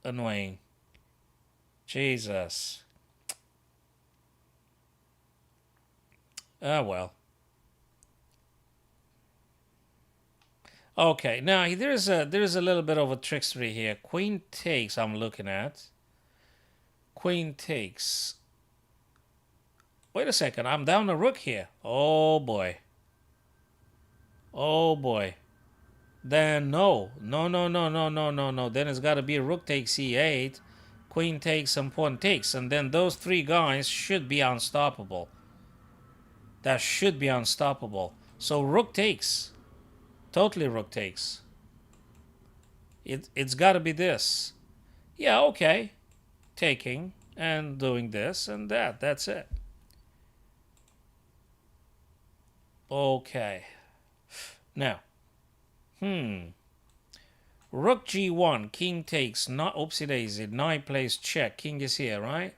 annoying. Jesus. Oh, well. Okay, now there is a little bit of a trickstery here. Queen takes, I'm looking at. Queen takes. Wait a second, I'm down a rook here. Oh boy. Oh boy. Then no. No, no, no, no, no, no, no. Then it's got to be rook takes e8, queen takes, and pawn takes. And then those three guys should be unstoppable. That should be unstoppable. So rook takes. Totally rook takes. It's got to be this. Yeah, okay. Taking and doing this and that. That's it. Okay. Now, Rook G1, king takes, not oopsie daisy, knight plays check, king is here, right?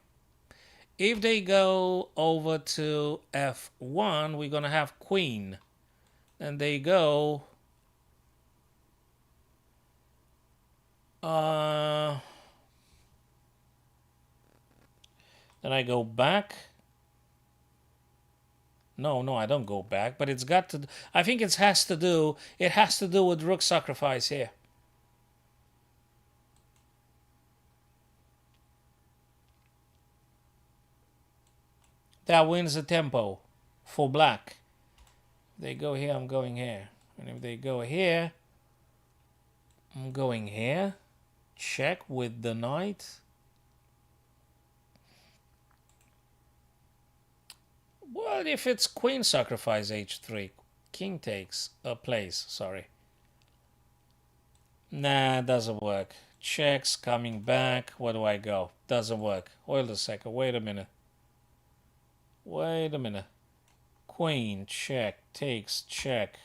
If they go over to F1, we're gonna have queen. And they go, then I go back. No, I don't go back, but it's got to, I think it has to do with rook sacrifice here. That wins the tempo for black. If they go here, I'm going here. And if they go here, I'm going here. Check with the knight. Well, if it's queen sacrifice h3, king takes a place, sorry. Nah, doesn't work. Checks, coming back. Where do I go? Doesn't work. Hold a second. Wait a minute. Wait a minute. Queen, check, takes, check.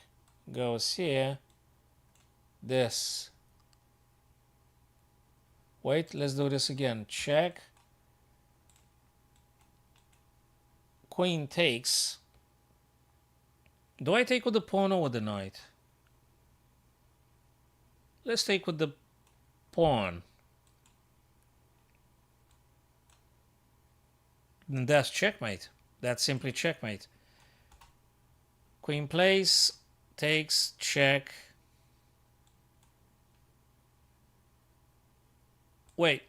Goes here. This. Wait, let's do this again. Check. Queen takes. Do I take with the pawn or with the knight? Let's take with the pawn. And that's checkmate. That's simply checkmate. Queen plays, takes, check. Wait.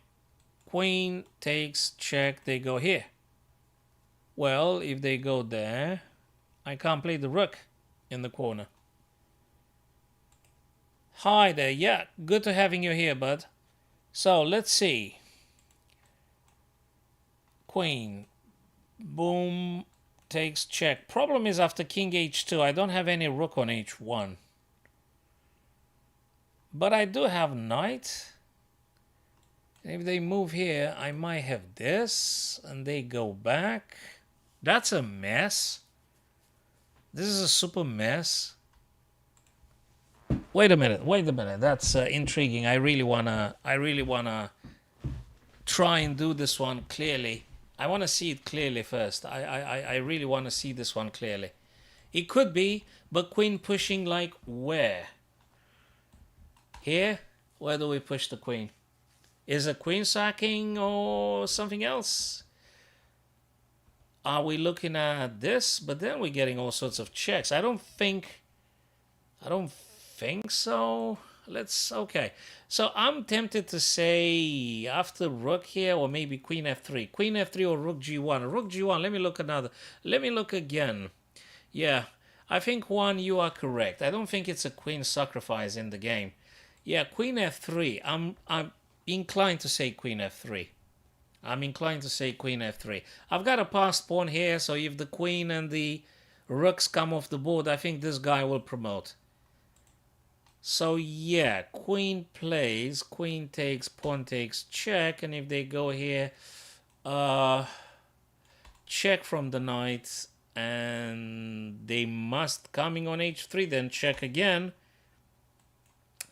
Queen takes, check. They go here. Well, if they go there, I can't play the rook in the corner. Hi there. Yeah, good to having you here, bud. So let's see. Queen. Boom. Takes check. Problem is after king h2, I don't have any rook on h1. But I do have knight. If they move here, I might have this. And they go back. That's a mess. This is a super mess. Wait a minute. That's intriguing. I really wanna try and do this one clearly. I want to see it clearly first. I really want to see this one clearly. It could be, but queen pushing like where? Here? Where do we push the queen? Is a queen sacking or something else? Are we looking at this? But then we're getting all sorts of checks. I don't think so. Okay. So I'm tempted to say after rook here, or maybe queen f3. Queen f3 or rook g1. Rook g1, let me look again. Yeah, I think you are correct. I don't think it's a queen sacrifice in the game. Yeah, queen f3. I'm inclined to say queen f3. I've got a passed pawn here, so if the queen and the rooks come off the board, I think this guy will promote. So yeah, queen plays, queen takes, pawn takes, check, and if they go here, check from the knight, and they must coming on h3, then check again.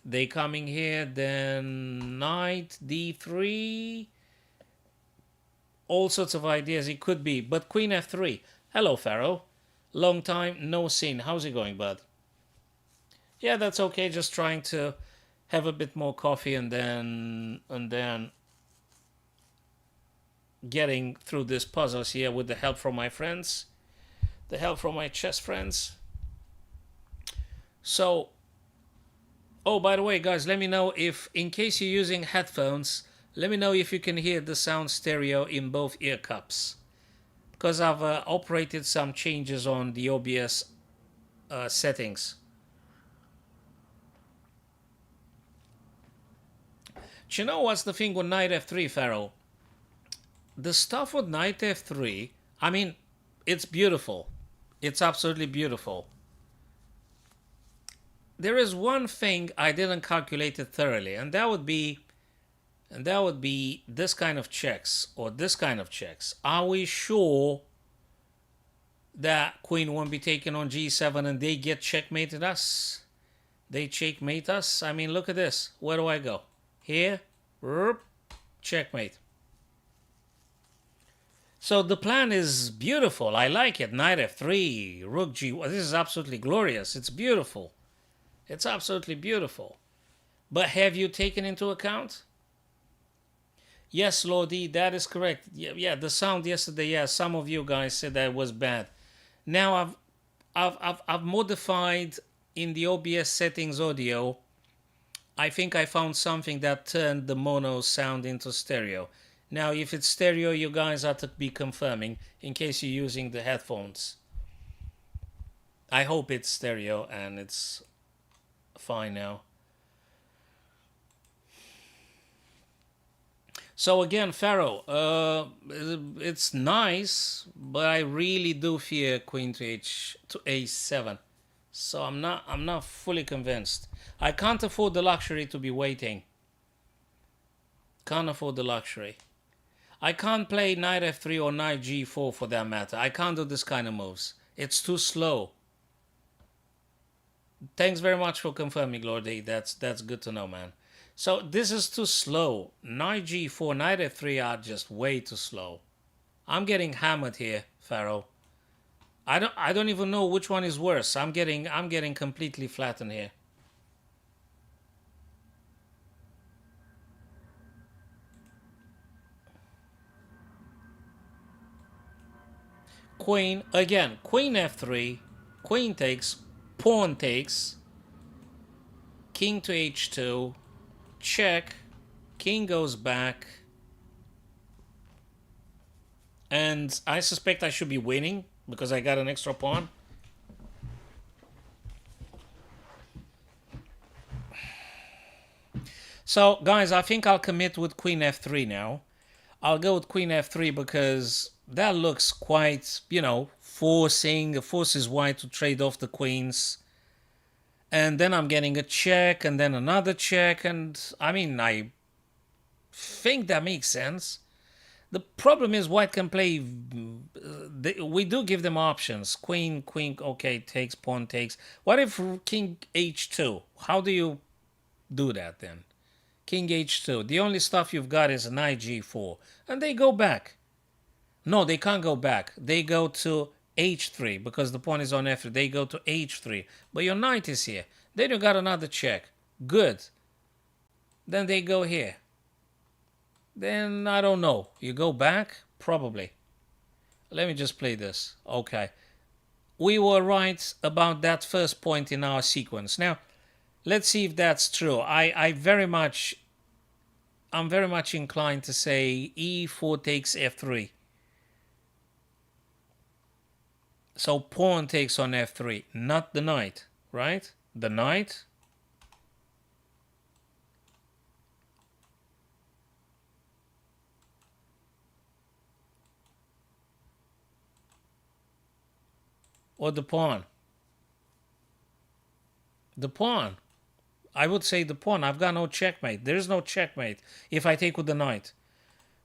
They coming here, then knight d3. All sorts of ideas it could be, but queen f3. Hello, Pharaoh. Long time no seen. How's it going, bud? Yeah, that's okay. Just trying to have a bit more coffee and then getting through these puzzles here with the help from my friends, the help from my chess friends. So, oh, by the way, guys, let me know if, in case you're using headphones, let me know if you can hear the sound stereo in both ear cups, because I've operated some changes on the OBS settings. Do you know what's the thing with knight f3, Pharaoh? The stuff with knight f3, I mean, it's beautiful. It's absolutely beautiful. There is one thing I didn't calculate it thoroughly, and that would be this kind of checks or this kind of checks. Are we sure that queen won't be taken on g7 and they get checkmated us. They checkmate us. I mean, look at this. Where do I go? Here. Checkmate. So the plan is beautiful. I like it. Knight f3, rook g. This is absolutely glorious. It's beautiful. It's absolutely beautiful. But have you taken into account? Yes, Lordy, that is correct. Yeah, the sound yesterday, yeah, some of you guys said that was bad. Now I've modified in the OBS settings audio. I think I found something that turned the mono sound into stereo. Now, if it's stereo, you guys have to be confirming in case you're using the headphones. I hope it's stereo and it's fine now. So again, Pharaoh, it's nice, but I really do fear queen to a7. So I'm not fully convinced. I can't afford the luxury to be waiting. Can't afford the luxury. I can't play knight f3 or knight g4 for that matter. I can't do this kind of moves. It's too slow. Thanks very much for confirming, Lordy. That's good to know, man. So this is too slow. Knight g4, knight f3 are just way too slow. I'm getting hammered here, Pharaoh. I don't even know which one is worse. I'm getting completely flattened here. Queen again. Queen f3. Queen takes. Pawn takes. King to h2. Check. King goes back. And I suspect I should be winning because I got an extra pawn. So, guys, I think I'll commit with queen f3 now. I'll go with queen f3 because that looks quite, forces white to trade off the queens. And then I'm getting a check and then another check. And, I mean, I think that makes sense. The problem is white can play. We do give them options. Queen, okay, takes, pawn takes. What if king h2? How do you do that then? King h2. The only stuff you've got is knight g4. And they go back. No, they can't go back. They go to h3 because the pawn is on f3. They go to h3. But your knight is here. Then you got another check. Good. Then they go here. Then I don't know. You go back? Probably. Let me just play this. Okay. We were right about that first point in our sequence. Now, let's see if that's true. I'm very much inclined to say e4 takes f3. So pawn takes on f3, not the knight, right? The knight. Or the pawn. The pawn. I would say the pawn. I've got no checkmate. There is no checkmate if I take with the knight.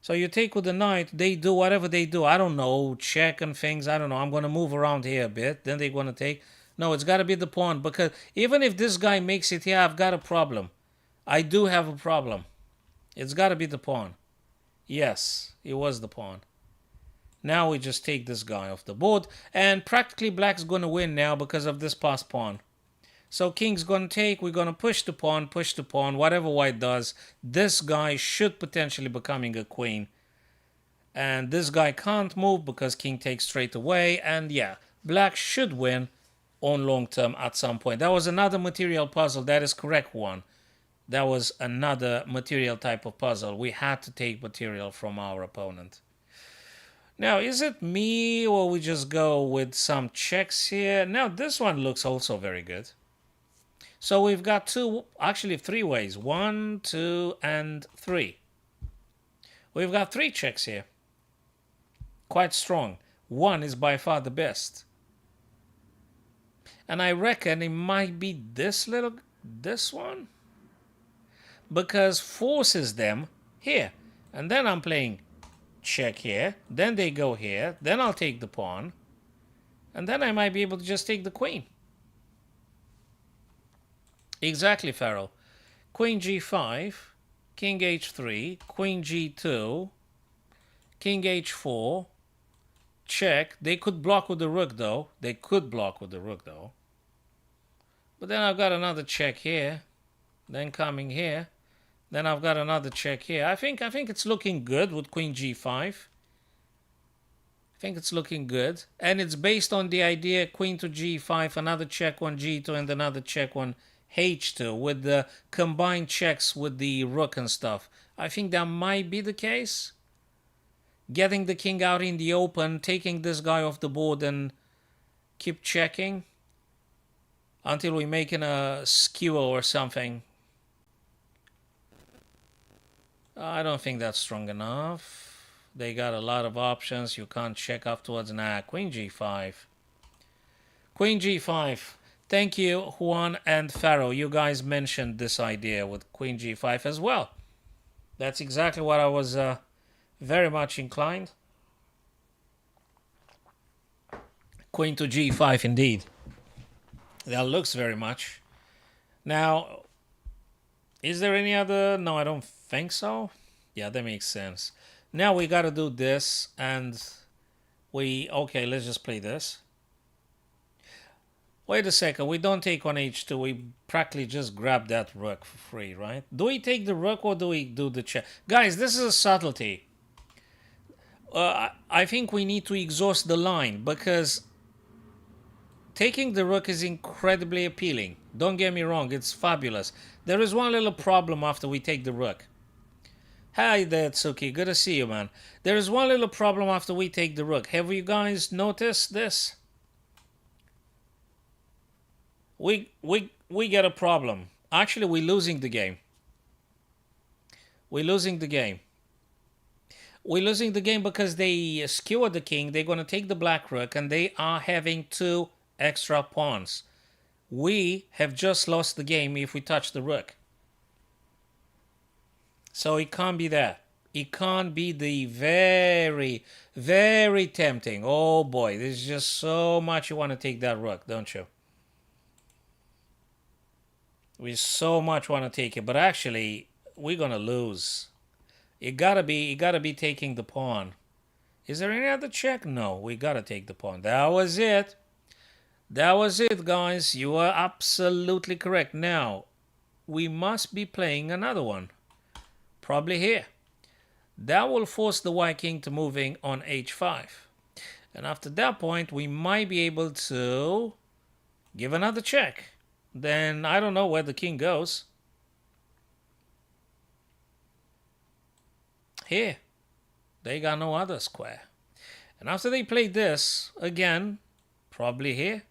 So you take with the knight, they do whatever they do. I don't know, check and things. I don't know. I'm going to move around here a bit. Then they're going to take. No, it's got to be the pawn. Because even if this guy makes it here, I've got a problem. I do have a problem. It's got to be the pawn. Yes, it was the pawn. Now we just take this guy off the board. And practically black's going to win now because of this passed pawn. So king's going to take, we're going to push the pawn, whatever white does. This guy should potentially becoming a queen. And this guy can't move because king takes straight away. And yeah, black should win on long term at some point. That was another material puzzle. That is correct one. That was another material type of puzzle. We had to take material from our opponent. Now, is it me or we just go with some checks here? Now, this one looks also very good. So we've got three ways. 1, 2, and 3. We've got 3 checks here. Quite strong. 1 is by far the best. And I reckon it might be this one. Because forces them here. And then I'm playing check here. Then they go here. Then I'll take the pawn. And then I might be able to just take the queen. Exactly, Pharaoh. Queen g5, king h3, queen g2, king h4, check. They could block with the rook, though. They could block with the rook, though. But then I've got another check here. Then coming here. Then I've got another check here. I think it's looking good with queen g5. I think it's looking good. And it's based on the idea queen to g5, another check on g2, and another check on h2 with the combined checks with the rook and stuff. I think that might be the case. Getting the king out in the open, taking this guy off the board and keep checking until we're making a skewer or something. I don't think that's strong enough. They got a lot of options. You can't check afterwards. Nah, queen g5. Queen g5. Thank you, Juan and Pharaoh. You guys mentioned this idea with queen g5 as well. That's exactly what I was very much inclined. Queen to g5 indeed. That looks very much. Now, is there any other? No, I don't think so. Yeah, that makes sense. Now we got to do this and okay, let's just play this. Wait a second, we don't take on h2, we practically just grab that rook for free, right? Do we take the rook or do we do the check? Guys, this is a subtlety. I think we need to exhaust the line because taking the rook is incredibly appealing. Don't get me wrong, it's fabulous. There is one little problem after we take the rook. Hi there, Tsuki. Good to see you, man. There is one little problem after we take the rook. Have you guys noticed this? We get a problem. Actually, we're losing the game. We're losing the game. We're losing the game because they skewered the king. They're going to take the black rook, and they are having 2 extra pawns. We have just lost the game if we touch the rook. So it can't be that. It can't be the very, very tempting. Oh boy, there's just so much you want to take that rook, don't you? We so much want to take it, but actually, we're gonna lose. It gotta be taking the pawn. Is there any other check? No, we gotta take the pawn. That was it. That was it, guys. You are absolutely correct. Now, we must be playing another one. Probably here. That will force the white king to moving on h5. And after that point, we might be able to give another check. Then I don't know where the king goes. Here. They got no other square. And after they play this, again, probably here.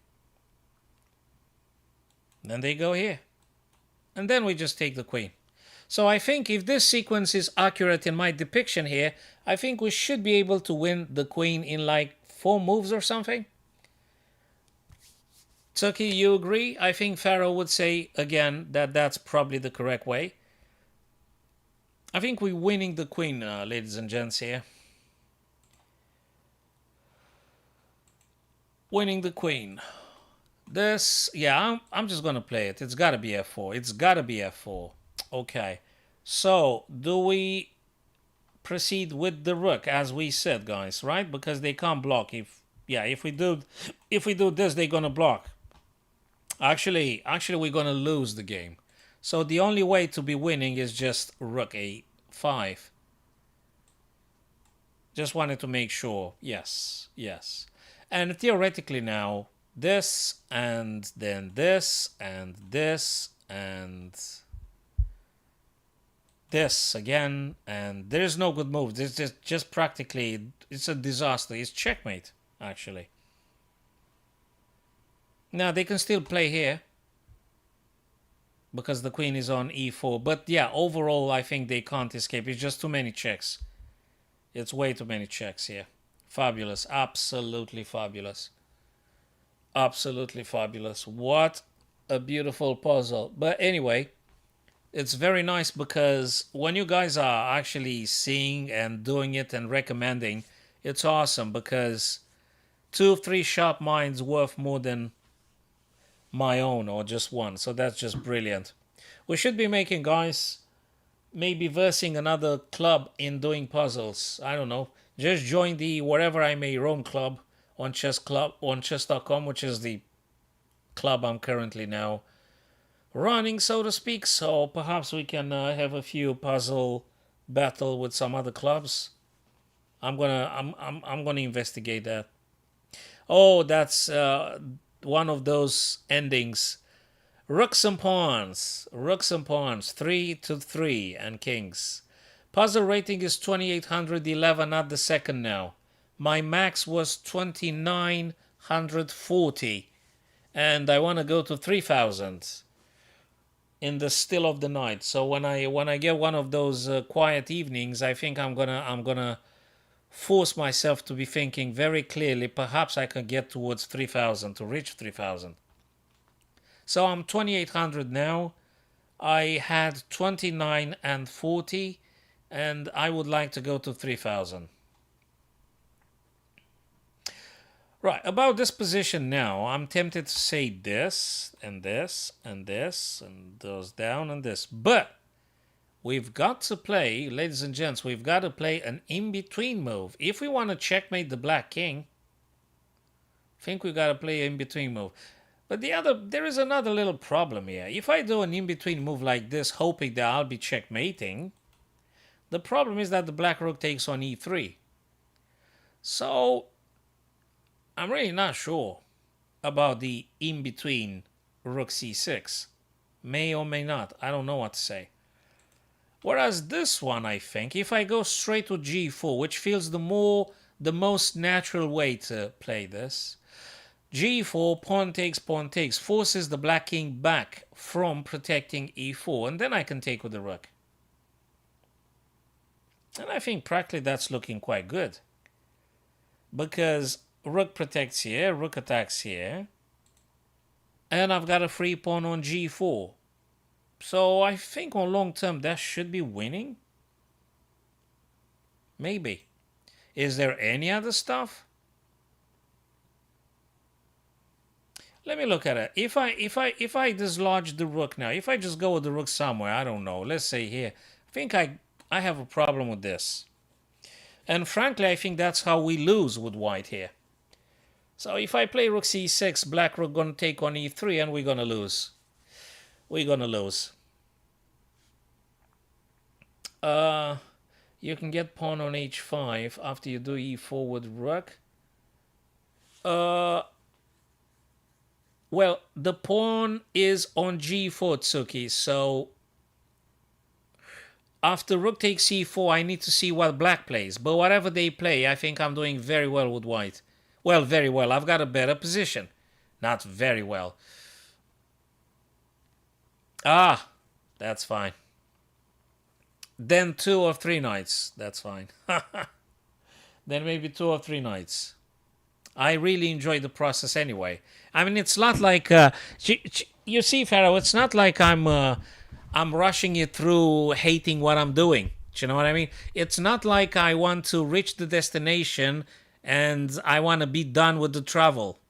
Then they go here. And then we just take the queen. So I think if this sequence is accurate in my depiction here, I think we should be able to win the queen in like 4 moves or something. Tsuki, you agree? I think Pharaoh would say again that that's probably the correct way. I think we're winning the queen, ladies and gents, here. Winning the queen. This, yeah, I'm just going to play it. It's got to be f4. It's got to be f4. Okay. So, do we proceed with the rook, as we said, guys, right? Because they can't block. If we do this, they're going to block. Actually, we're going to lose the game. So the only way to be winning is just rook a5. Just wanted to make sure. Yes. And theoretically now, this, and then this, and this, and this again, and there's no good move. This is just practically, it's a disaster. It's checkmate, actually. Now, they can still play here because the queen is on e4. But yeah, overall, I think they can't escape. It's just too many checks. It's way too many checks here. Fabulous. Absolutely fabulous. Absolutely fabulous. What a beautiful puzzle. But anyway, it's very nice because when you guys are actually seeing and doing it and recommending, it's awesome because two, three sharp minds worth more than my own or just one. So that's just brilliant. We should be making, guys, maybe versing another club in doing puzzles. I don't know. Just join the Wherever I May Roam club on chess.com, which is the club I'm currently now running, so to speak. So perhaps we can have a few puzzle battle with some other clubs. I'm gonna investigate that. Oh, that's one of those endings. Rooks and pawns, 3-3, and kings. Puzzle rating is 2811 at the second now. My max was 2940, and I want to go to 3000 in the still of the night. So when I get one of those quiet evenings, I think I'm gonna force myself to be thinking very clearly. Perhaps I can get towards 3000 to reach 3000. So I'm 2800 now. I had 29 and 40, and I would like to go to 3000. Right, about this position now, I'm tempted to say this, and this, and this, and those down, and this. But we've got to play, ladies and gents, we've got to play an in-between move. If we want to checkmate the black king, I think we've got to play an in-between move. But there is another little problem here. If I do an in-between move like this, hoping that I'll be checkmating, the problem is that the black rook takes on e3. So I'm really not sure about the in-between rook c6. May or may not. I don't know what to say. Whereas this one, I think, if I go straight to g4, which feels the most natural way to play this, g4, pawn takes, forces the black king back from protecting e4, and then I can take with the rook. And I think practically that's looking quite good. Because rook protects here, rook attacks here, and I've got a free pawn on g4. So I think on long term that should be winning. Maybe. Is there any other stuff? Let me look at it. If I dislodge the rook now, if I just go with the rook somewhere, I don't know, let's say here, I think I have a problem with this. And frankly, I think that's how we lose with white here. So if I play rook c6, black rook gonna take on e3, and we're gonna lose. We're gonna lose. You can get pawn on h5 after you do e4 with rook. Well, the pawn is on g4, Tsuki, so after rook takes c4, I need to see what black plays. But whatever they play, I think I'm doing very well with white. Well, very well. I've got a better position. Not very well. Ah, that's fine. Then 2 or 3 knights. That's fine. Then maybe 2 or 3 knights. I really enjoy the process anyway. I mean, it's not like you see, Pharaoh. It's not like I'm rushing it through, hating what I'm doing. Do you know what I mean? It's not like I want to reach the destination and I want to be done with the travel.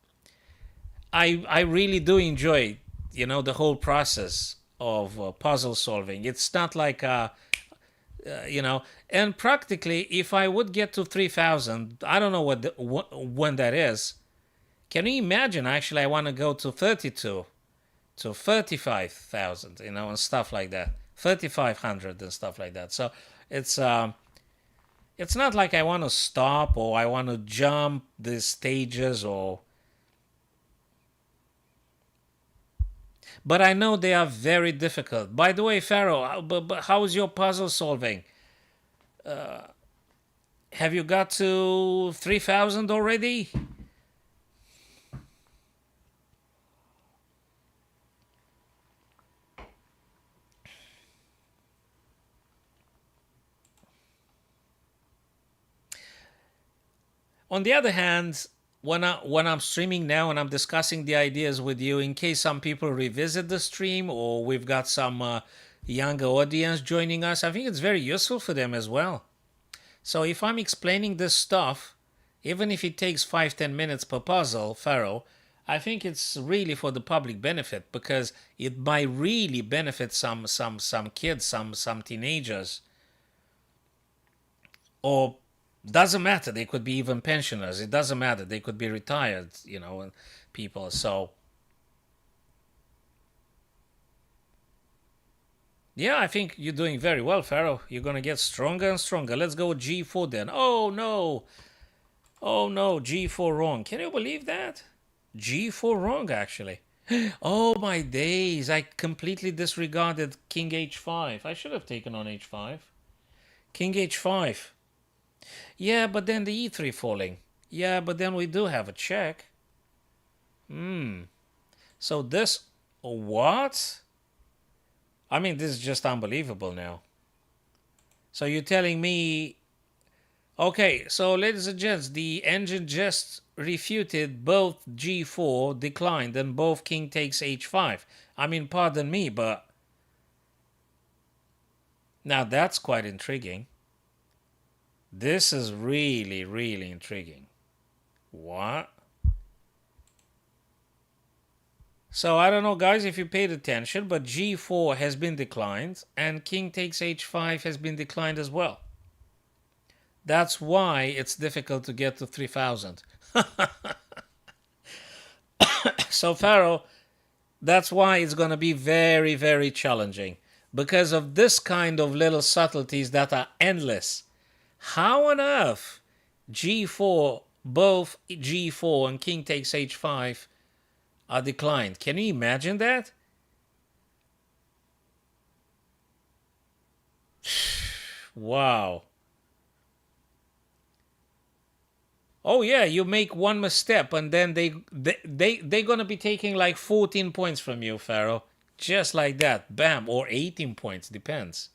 I really do enjoy, the whole process of puzzle solving. It's not like and practically, if I would get to 3000, I don't know when that is. Can you imagine? Actually, I want to go to 32, to 35,000, and stuff like that, 3,500 and stuff like that. So it's not like I want to stop or I want to jump the stages But I know they are very difficult. By the way, Pharaoh, but how is your puzzle solving? Have you got to 3000 already? On the other hand, when I'm streaming now and I'm discussing the ideas with you, in case some people revisit the stream or we've got some younger audience joining us, I think it's very useful for them as well. So if I'm explaining this stuff Even if it takes 5-10 minutes per puzzle, Pharaoh, I think it's really for the public benefit because it might really benefit some kids, some teenagers, or doesn't matter. They could be even pensioners. It doesn't matter. They could be retired, people. So yeah, I think you're doing very well, Pharaoh. You're gonna get stronger and stronger. Let's go G4 then. Oh no. Oh no, G4 wrong. Can you believe that? G4 wrong, actually. Oh my days, I completely disregarded King H5. I should have taken on H5. King H5. Yeah, but then the E3 falling. Yeah, but then we do have a check. So this. What? I mean, this is just unbelievable now. So you're telling me. Okay, so ladies and gents, the engine just refuted both G4 declined and both King takes H5. I mean, pardon me, but now that's quite intriguing. This is really, really intriguing. What? So I don't know, guys, if you paid attention, but G4 has been declined and King takes H5 has been declined as well. That's why it's difficult to get to 3,000. So Pharaoh, that's why it's going to be very, very challenging because of this kind of little subtleties that are endless. How on earth G4, both G4 and King takes H5 are declined? Can you imagine that? Wow. Oh yeah, you make one misstep and then they're gonna be taking like 14 points from you, Pharaoh. Just like that. Bam. Or 18 points, depends.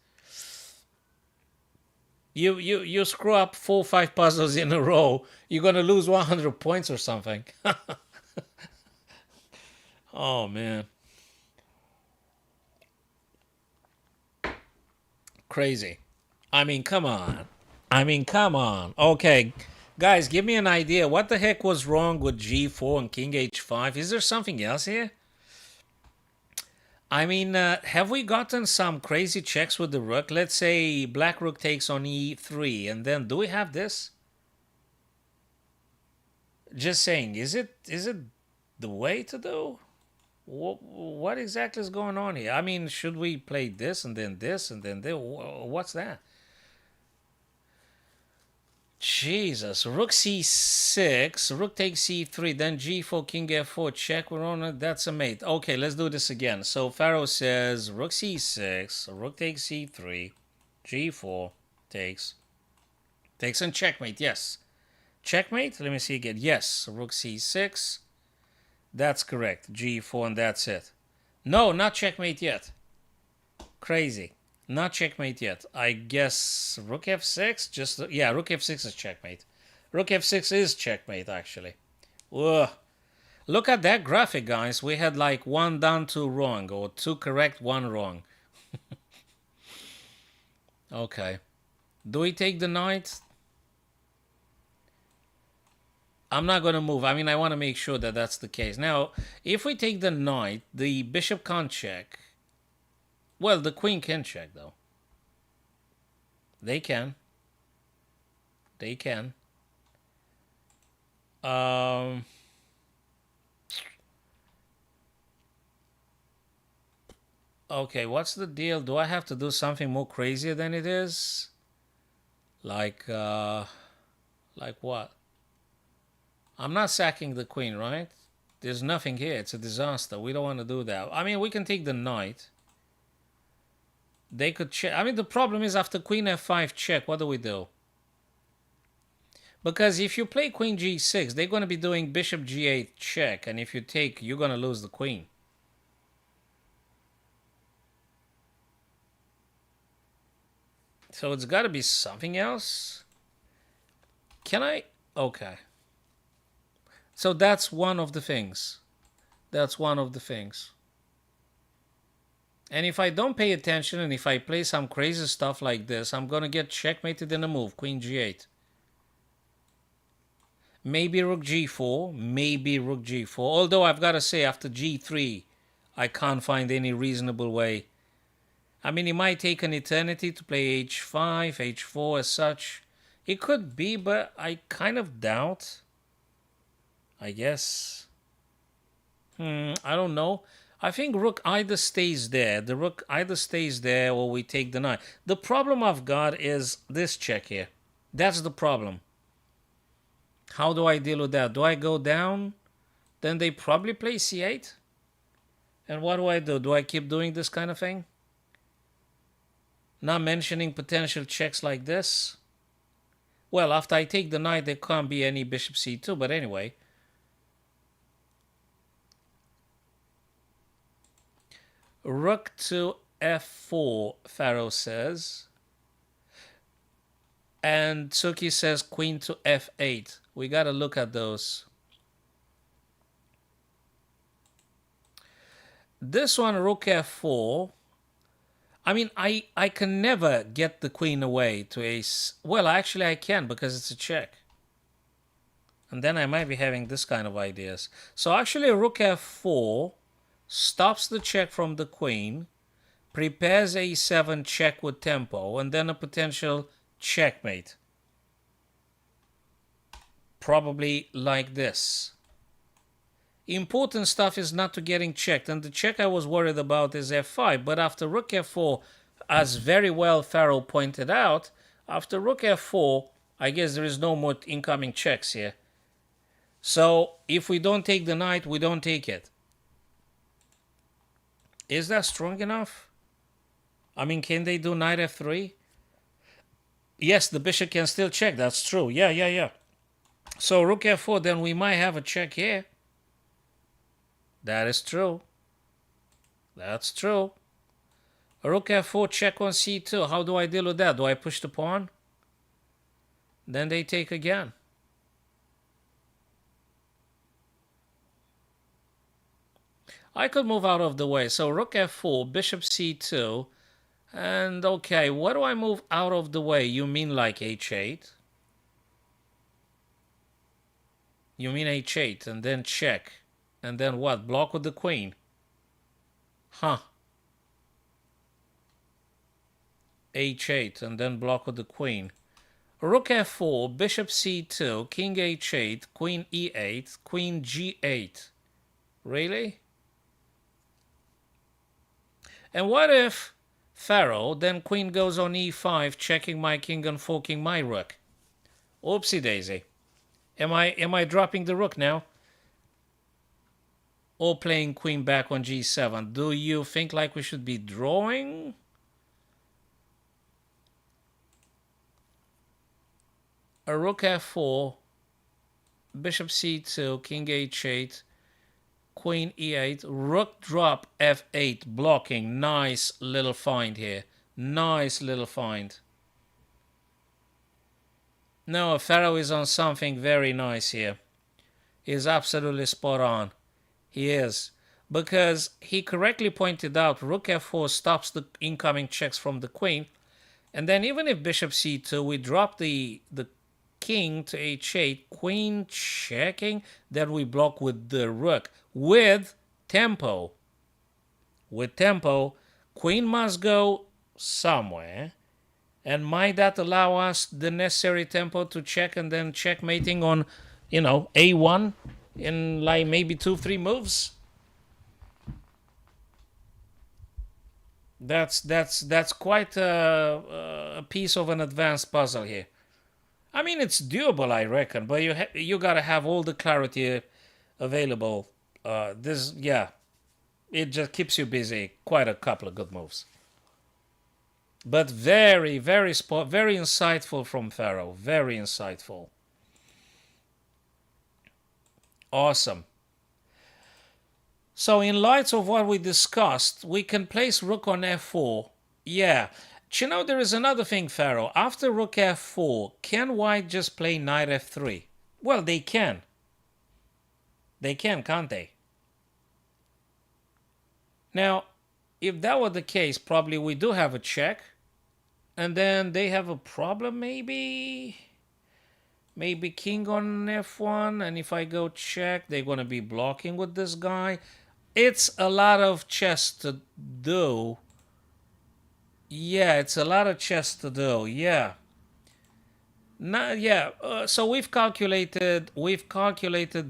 You screw up 4 or 5 puzzles in a row, you're gonna lose 100 points or something. Oh man. Crazy. I mean, come on. Come on. Okay. Guys, give me an idea. What the heck was wrong with G4 and King H5? Is there something else here? I mean, have we gotten some crazy checks with the rook? Let's say black rook takes on E3, and then do we have this? Just saying, is it the way to do? What exactly is going on here? I mean, should we play this and then this and then this? What's that? Jesus, rook c6, rook takes c3, then g4, king f4, check, we're on it, that's a mate. Okay, let's do this again. So Pharaoh says rook c6, rook takes c3, g4, takes and checkmate, yes. Checkmate, let me see again, yes, rook c6, that's correct, g4, and that's it. No, not checkmate yet. Crazy. Not checkmate yet. I guess rook f6. Yeah, rook f6 is checkmate. Rook f6 is checkmate actually. Ugh. Look at that graphic, guys. We had like 1 down, 2 wrong, or 2 correct, 1 wrong. Okay. Do we take the knight? I'm not going to move. I mean, I want to make sure that that's the case. Now, if we take the knight, the bishop can't check. Well, the queen can check, though. They can. They can. Okay, what's the deal? Do I have to do something more crazier than it is? Like what? I'm not sacking the queen, right? There's nothing here. It's a disaster. We don't want to do that. I mean, we can take the knight. They could check. I mean, the problem is after queen f5 check, what do we do? Because if you play queen g6, they're going to be doing bishop g8 check. And if you take, you're going to lose the queen. So it's got to be something else. Can I? Okay. So that's one of the things. That's one of the things. And if I don't pay attention and if I play some crazy stuff like this, I'm going to get checkmated in a move, queen g8. Maybe rook g4, maybe rook g4. Although I've got to say, after g3, I can't find any reasonable way. I mean, it might take an eternity to play h5, h4 as such. It could be, but I kind of doubt. I guess. I don't know. I think rook either stays there. The rook either stays there or we take the knight. The problem I've got is this check here. That's the problem. How do I deal with that? Do I go down? Then they probably play c8. And what do? Do I keep doing this kind of thing? Not mentioning potential checks like this. Well, after I take the knight, there can't be any bishop c2. But anyway. Rook to f4, Pharaoh says. And Tsuki says queen to f8. We got to look at those. This one, rook f4. I mean, I can never get the queen away to ace. Well, actually I can because it's a check. And then I might be having this kind of ideas. So actually rook f4 stops the check from the queen, prepares a7 check with tempo, and then a potential checkmate. Probably like this. Important stuff is not to getting checked, and the check I was worried about is f5, but after rook f4, as very well Pharaoh pointed out, after rook f4, I guess there is no more incoming checks here. So if we don't take the knight, we don't take it. Is that strong enough? I mean, can they do knight f3? Yes, the bishop can still check. That's true. Yeah. So rook f4, then we might have a check here. That is true. That's true. Rook f4, check on c2. How do I deal with that? Do I push the pawn? Then they take again. I could move out of the way. So rook f4, bishop c2. And okay, what do I move out of the way? You mean like h8? You mean h8 and then check. And then what? Block with the queen. Huh. h8 and then block with the queen. Rook f4, bishop c2, king h8, queen e8, queen g8. Really? And what if Pharaoh, then queen goes on e5, checking my king and forking my rook? Oopsie daisy. Am I dropping the rook now? Or playing queen back on g7? Do you think like we should be drawing? A rook f4, bishop c2, king h8, queen e8, rook drop f8, blocking. Nice little find here. Nice little find. No, Pharaoh is on something very nice here. He is absolutely spot on. He is. Because he correctly pointed out rook f4 stops the incoming checks from the queen. And then even if bishop c2, we drop the king to h8, queen checking, then we block with the rook. With tempo. With tempo, queen must go somewhere. And might that allow us the necessary tempo to check and then checkmating on, a1 in like maybe 2-3 moves? That's quite a piece of an advanced puzzle here. I mean, it's doable, I reckon, but you gotta have all the clarity available. It just keeps you busy. Quite a couple of good moves. But very, very insightful from Pharaoh. Very insightful. Awesome. So in light of what we discussed, we can place rook on f4. Yeah. But there is another thing, Pharaoh. After rook f4, can white just play knight f3? Well, they can. They can, can't they? Now, if that were the case, probably we do have a check. And then they have a problem, maybe? maybe king on f1, and if I go check, they're going to be blocking with this guy. It's a lot of chess to do. Yeah, it's a lot of chess to do. Yeah. No, yeah. So we've calculated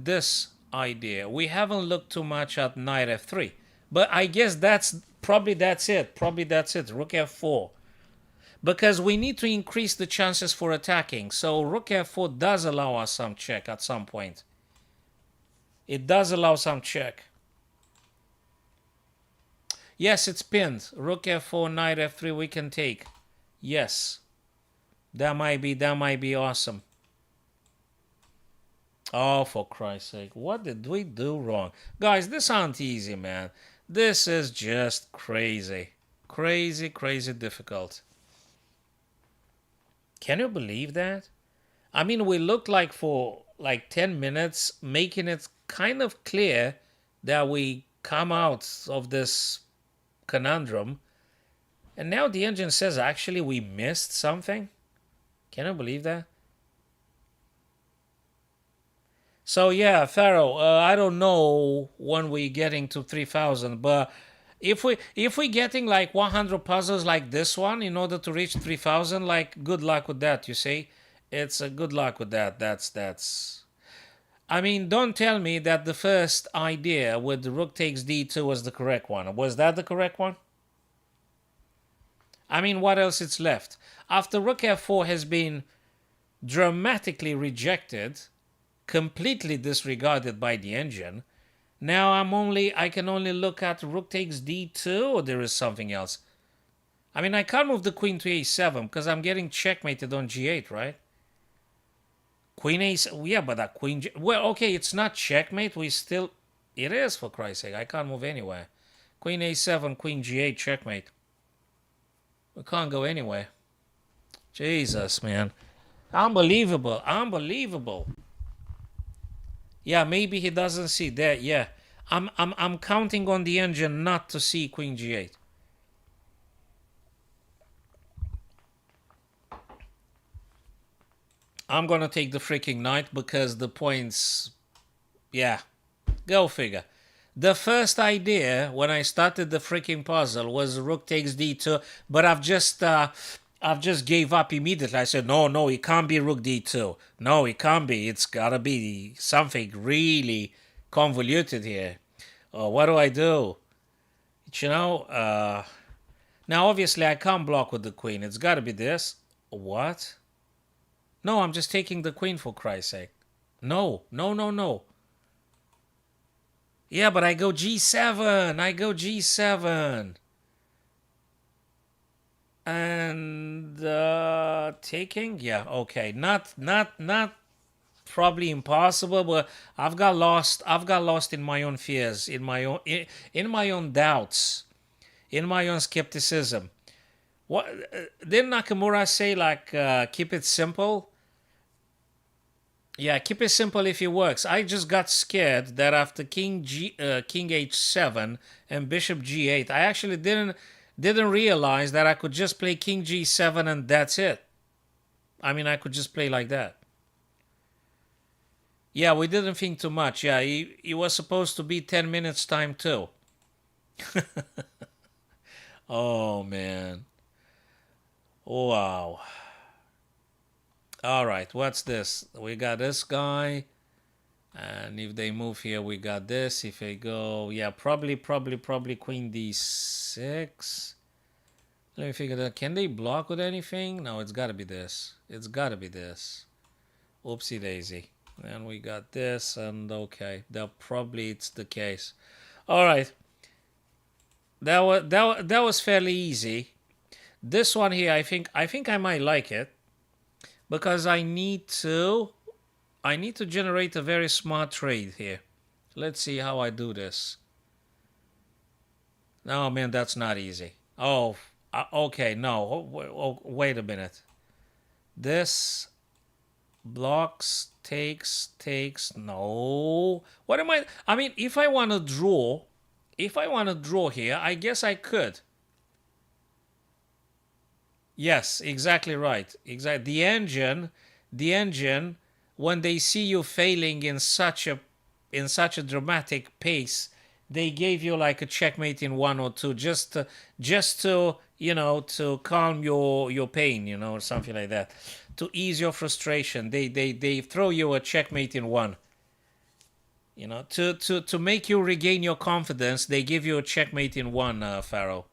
this idea. We haven't looked too much at knight f3, but I guess that's it. Probably that's it. Rook f4, because we need to increase the chances for attacking. So rook f4 does allow us some check at some point. It does allow some check. Yes, it's pinned. Rook f4, knight f3. We can take. Yes, that might be awesome. Oh, for Christ's sake. What did we do wrong? Guys, this aren't easy, man. This is just crazy. Crazy, crazy difficult. Can you believe that? I mean, we looked like for like 10 minutes, making it kind of clear that we come out of this conundrum. And now the engine says, actually, we missed something. Can you believe that? So yeah, Pharaoh, I don't know when we getting to 3,000, but if we getting like 100 puzzles like this one in order to reach 3,000, like good luck with that. You see, it's a good luck with that. That's. I mean, don't tell me that the first idea with the rook takes d2 was the correct one. Was that the correct one? I mean, what else is left after rook f4 has been dramatically rejected, completely disregarded by the engine? Now I can only look at rook takes d2, or there is something else. I mean, I can't move the queen to a7 because I'm getting checkmated on g8, right? Queen a7, yeah, but that queen, well, okay, it's not checkmate. It is, for Christ's sake. I can't move anywhere. Queen a7, queen g8, checkmate. We can't go anywhere. Jesus, man. Unbelievable, unbelievable. Yeah, maybe he doesn't see that. Yeah, I'm counting on the engine not to see queen g8. I'm gonna take the freaking knight because the points. Yeah, go figure. The first idea when I started the freaking puzzle was rook takes d2, but I've just gave up immediately. I said, no, it can't be rook d2. No, it can't be. It's gotta be something really convoluted here. What do I do? You know, now obviously I can't block with the queen. It's gotta be this. What? No, I'm just taking the queen, for Christ's sake. No, no, no, no. Yeah, but I go g7. I go g7. And taking, yeah, okay, not probably impossible, but I've got lost in my own fears, in my own doubts, in my own skepticism. What didn't Nakamura say, like, keep it simple? Yeah, keep it simple if it works. I just got scared that after king h7 and bishop g8, I actually didn't realize that I could just play king g7 and that's it. I mean, I could just play like that. Yeah, we didn't think too much. Yeah, he was supposed to be 10 minutes time too. Oh, man. Wow. All right, what's this? We got this guy. And if they move here, we got this. If they go, yeah, probably queen d6. Let me figure that. Can they block with anything? No, it's got to be this. It's got to be this. Oopsie daisy. And we got this, and okay, that probably it's the case. All right. That was fairly easy. This one here, I think I might like it because I need to generate a very smart trade here. Let's see how I do this. Oh man, that's not easy. Oh, okay, no. Wait a minute. This blocks, takes. No. What am I mean, if I want to draw here, I guess I could. Yes, exactly right. Exactly. The engine when they see you failing in such a dramatic pace, they gave you like a checkmate in one or two, just to to calm your pain, or something like that, to ease your frustration. They throw you a checkmate in one. To make you regain your confidence, they give you a checkmate in one, Pharaoh.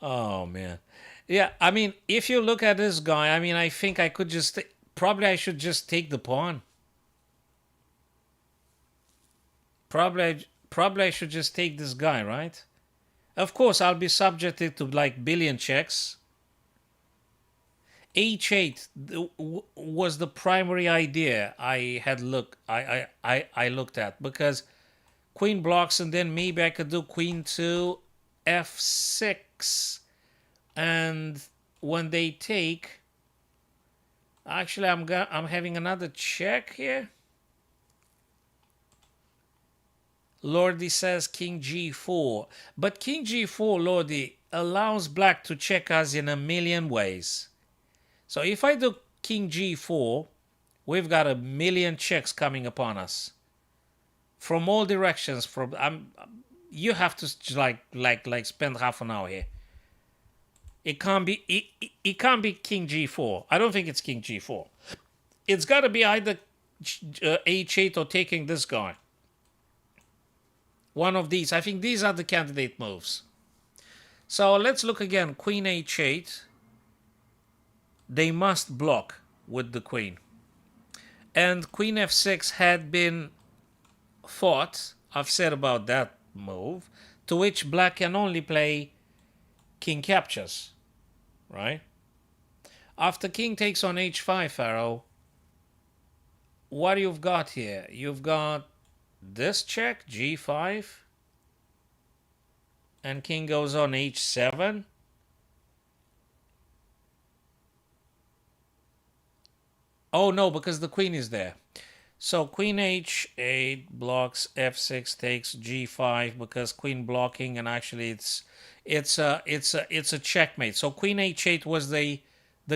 Oh man. Yeah, I mean, if you look at this guy, I mean, I think I could just probably I should just take the pawn. Probably I should just take this guy, right? Of course, I'll be subjected to like billion checks. H8 was the primary idea I had I looked at, because queen blocks, and then maybe I could do queen to f6, and when they take, actually I'm having another check here. Lordy says king g4, but king g4, Lordy, allows black to check us in a million ways. So if I do king g4, we've got a million checks coming upon us from all directions. You have to like spend half an hour here. It can't be it can't be king g4. I don't think it's king g4. It's got to be either h8 or taking this guy. One of these. I think these are the candidate moves. So let's look again. Queen h8. They must block with the queen. And queen f6 had been fought. I've said about that move, to which black can only play king captures, right? After king takes on h5, Pharaoh, what you've got here? You've got this check, g5, and king goes on h7. Oh no, because the queen is there. So queen h8 blocks, f6 takes g5, because queen blocking, and actually it's a checkmate. So queen h8 was the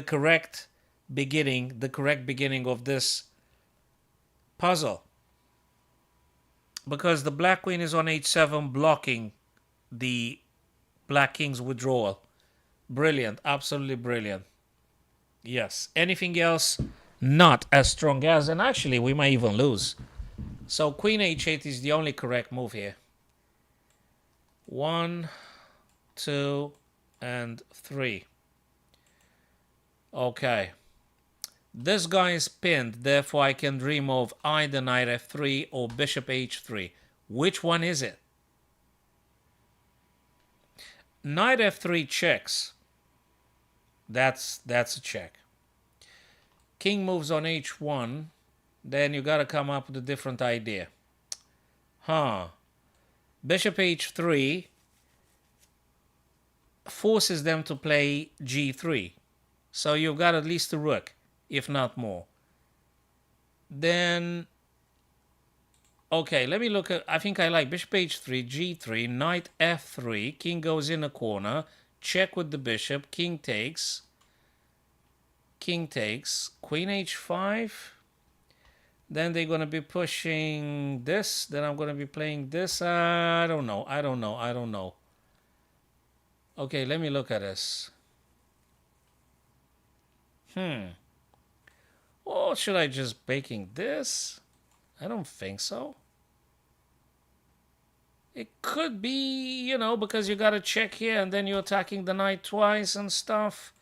correct beginning, of this puzzle, because the black queen is on h7 blocking the black king's withdrawal. Brilliant, absolutely brilliant. Yes. Anything else? Not as strong as, and actually we might even lose. So queen h8 is the only correct move here. 1, 2, and 3. Okay. This guy is pinned, therefore I can remove either knight f3 or bishop h3. Which one is it? Knight f3 checks. That's a check. King moves on h1, then you got to come up with a different idea. Bishop h3 forces them to play g3. So you've got at least a rook, if not more. Then, okay, let me look at, I think I like bishop h3, g3, knight f3, king goes in a corner, check with the bishop, king takes, queen h5. Then they're going to be pushing this. Then I'm going to be playing this. I don't know. Okay, let me look at this. Or should I just baking this? I don't think so. It could be, because you got to check here and then you're attacking the knight twice and stuff.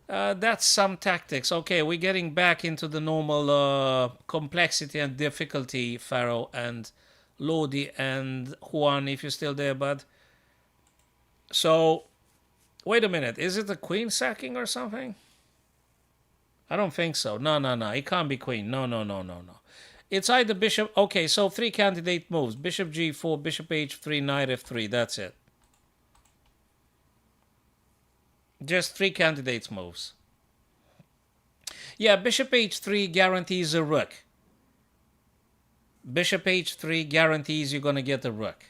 That's some tactics. Okay, we're getting back into the normal complexity and difficulty, Pharaoh and Lodi and Juan, if you're still there, bud. So, wait a minute. Is it a queen sacking or something? I don't think so. No. It can't be queen. No. It's either bishop. Okay, so 3 candidate moves. Bishop g4, bishop h3, knight f3. That's it. Just 3 candidates moves. Yeah, bishop h3 guarantees a rook. Bishop h3 guarantees you're going to get a rook.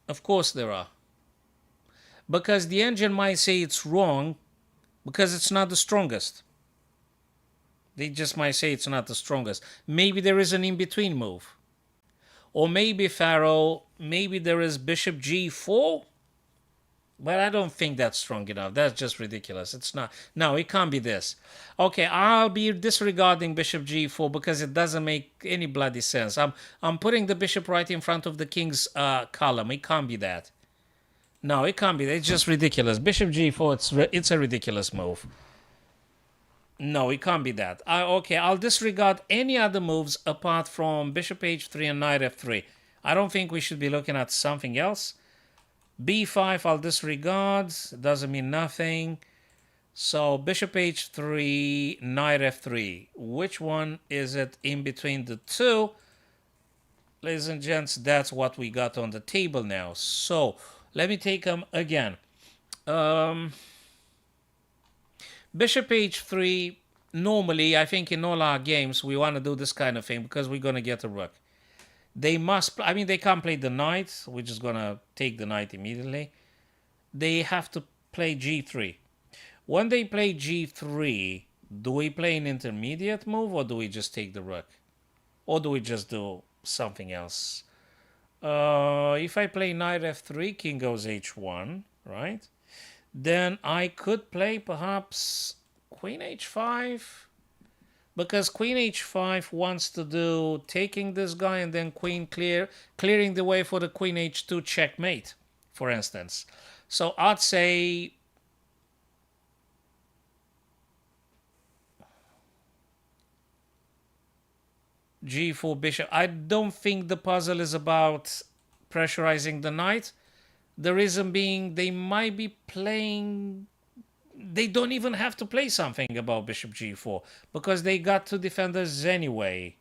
Of course there are. Because the engine might say it's wrong, because it's not the strongest. They just might say it's not the strongest. Maybe there is an in-between move. Or maybe Pharaoh, maybe there is bishop g4. But I don't think that's strong enough. That's just ridiculous. It's not. No, it can't be this. Okay, I'll be disregarding bishop g4 because it doesn't make any bloody sense. I'm putting the bishop right in front of the king's column. It can't be that. No, it can't be that. It's just ridiculous. Bishop g4, it's a ridiculous move. No, it can't be that. Okay, I'll disregard any other moves apart from bishop h3 and knight f3. I don't think we should be looking at something else. b5 I'll disregard. Doesn't mean nothing. So bishop h3, knight f3. Which one is it in between the two? Ladies and gents, that's what we got on the table now. So let me take them again. Bishop h3, normally, I think in all our games, we want to do this kind of thing because we're going to get a rook. They must, I mean, they can't play the knight. We're just going to take the knight immediately. They have to play g3. When they play g3, do we play an intermediate move or do we just take the rook? Or do we just do something else? If I play knight f3, king goes h1, right? Then I could play perhaps queen h5, because queen h5 wants to do taking this guy and then queen clearing the way for the queen h2 checkmate, for instance. So I'd say g4 bishop. I don't think the puzzle is about pressurizing the knight. The reason being they might be playing, they don't even have to play something about bishop g4 because they got two defenders anyway,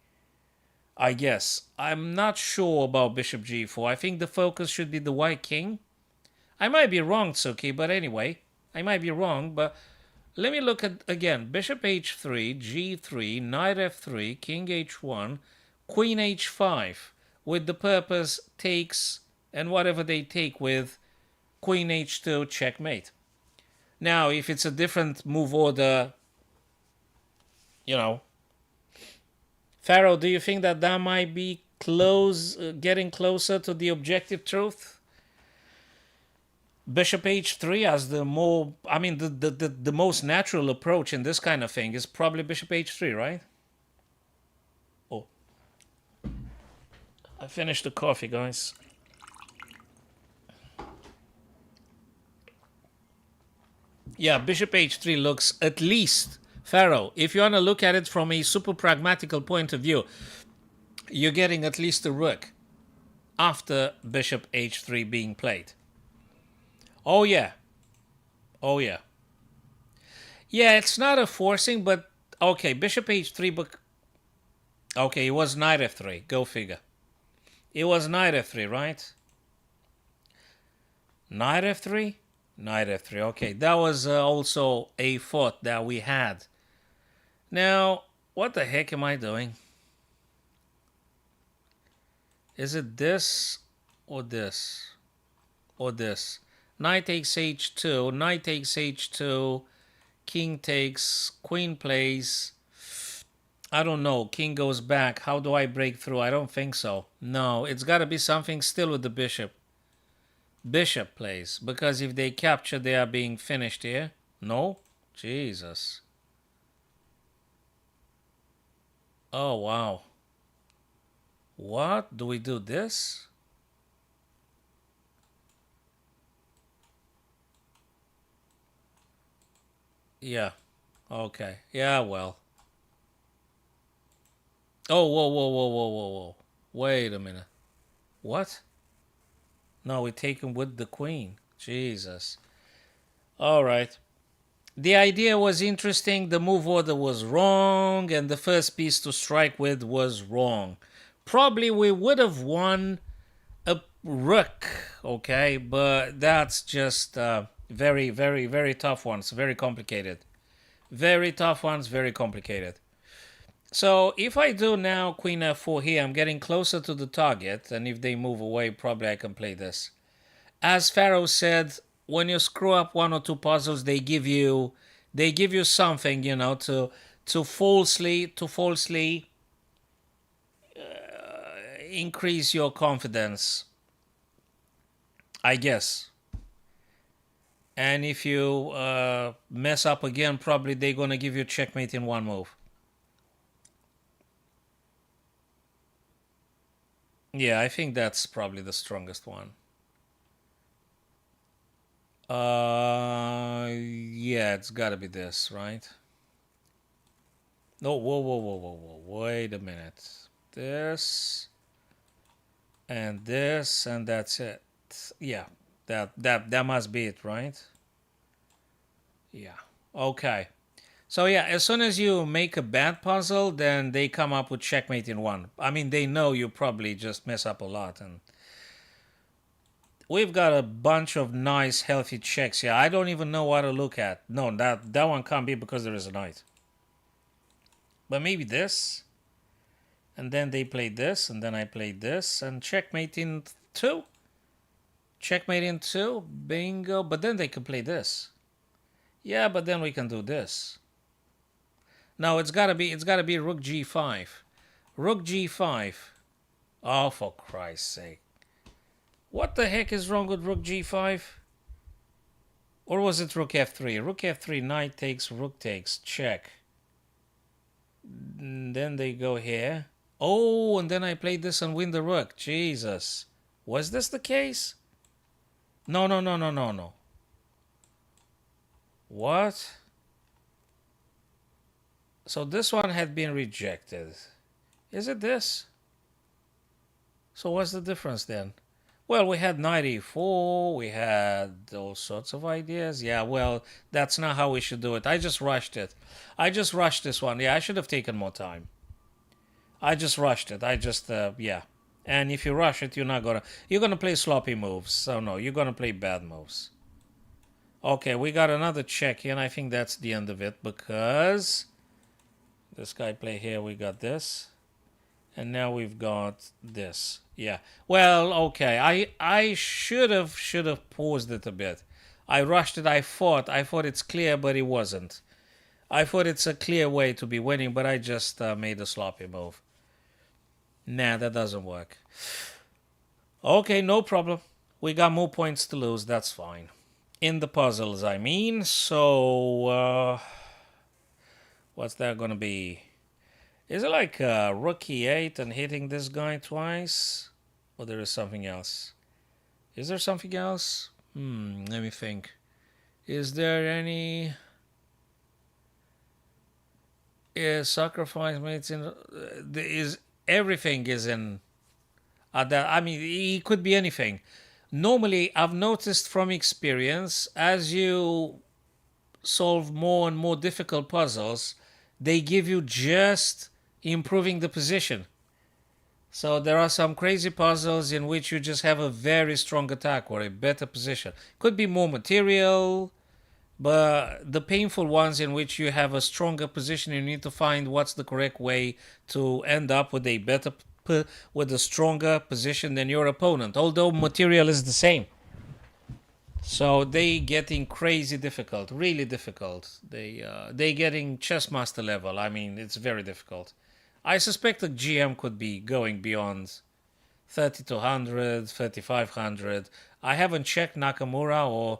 I guess. I'm not sure about bishop g4. I think the focus should be the white king. I might be wrong, Tsuki, but anyway, I might be wrong, but let me look at, again, bishop h3, g3, knight f3, king h1, queen h5, with the purpose takes and whatever they take with queen h2 checkmate. Now, if it's a different move order, you know, Pharaoh, do you think that that might be getting closer to the objective truth? Bishop h3 as the more, I mean, the most natural approach in this kind of thing is probably bishop h3, right? Oh, I finished the coffee, guys. Yeah, bishop h3 looks, at least, Pharaoh, if you want to look at it from a super pragmatical point of view, you're getting at least a rook after bishop h3 being played. Oh, yeah. Oh, yeah. Yeah, it's not a forcing, but, okay, bishop h3, but, okay, it was knight f3, go figure. It was knight f3, right? Knight f3? Knight f3. Okay, that was also a thought that we had. Now, what the heck am I doing? Is it this or this? Or this? Knight takes h2, knight takes h2, king takes, queen plays. I don't know, king goes back. How do I break through? I don't think so. No, it's got to be something still with the bishop. Bishop plays, because if they capture, they are being finished here. No? Jesus. Oh, wow. What? Do we do this? Yeah. Okay. Yeah, well. Oh, whoa, whoa, whoa, whoa, whoa, whoa. Wait a minute. What? No, we take him with the queen. Jesus. All right. The idea was interesting. The move order was wrong. And the first piece to strike with was wrong. Probably we would have won a rook. Okay. But that's just very, very, very tough ones. Very complicated. Very tough ones. Very complicated. So if I do now queen f4 here, I'm getting closer to the target. And if they move away, probably I can play this. As Pharaoh said, when you screw up one or two puzzles, they give you They give you something, to falsely increase your confidence, I guess. And if you mess up again, probably they're gonna give you checkmate in one move. Yeah, I think that's probably the strongest one. Yeah, it's gotta be this, right? No, whoa, whoa, whoa, whoa, whoa. Wait a minute. This and this and that's it. Yeah, that must be it, right? Yeah. Okay. So yeah, as soon as you make a bad puzzle, then they come up with checkmate in one. I mean, they know you probably just mess up a lot, and we've got a bunch of nice, healthy checks here. I don't even know what to look at. No, that one can't be because there is a knight. But maybe this, and then they played this, and then I played this, and checkmate in two. Checkmate in two, bingo. But then they can play this. Yeah, but then we can do this. No, it's gotta be rook g5. Rook g5. Oh, for Christ's sake. What the heck is wrong with rook g5? Or was it rook f3? Rook f3, knight takes, rook takes, check. And then they go here. Oh, and then I played this and win the rook. Jesus. Was this the case? No, no, no, no, no, no. What? So this one had been rejected. Is it this? So what's the difference then? Well, we had 94, we had all sorts of ideas. Yeah, well, that's not how we should do it. I just rushed it. I just rushed this one. Yeah, I should have taken more time. I just rushed it. Yeah. And if you rush it, you're gonna play sloppy moves. So no, you're gonna play bad moves. Okay, we got another check here, and I think that's the end of it because this guy play here, we got this. And now we've got this. Yeah. Well, okay. I should have paused it a bit. I rushed it. I thought it's clear, but it wasn't. I thought it's a clear way to be winning, but I just made a sloppy move. Nah, that doesn't work. Okay, no problem. We got more points to lose. That's fine. In the puzzles, I mean. So, what's that gonna be? Is it like rook e8 and hitting this guy twice? Or there is something else? Is there something else? Let me think. Is there any sacrifice mates in? Is everything is in? That I mean, it could be anything. Normally, I've noticed from experience, as you solve more and more difficult puzzles, they give you just improving the position. So there are some crazy puzzles in which you just have a very strong attack or a better position. Could be more material, but the painful ones in which you have a stronger position, you need to find what's the correct way to end up with a with a stronger position than your opponent. Although material is the same. So they getting crazy difficult, really difficult. They getting chess master level. I mean, it's very difficult. I suspect the GM could be going beyond 3200, 3500. I haven't checked Nakamura or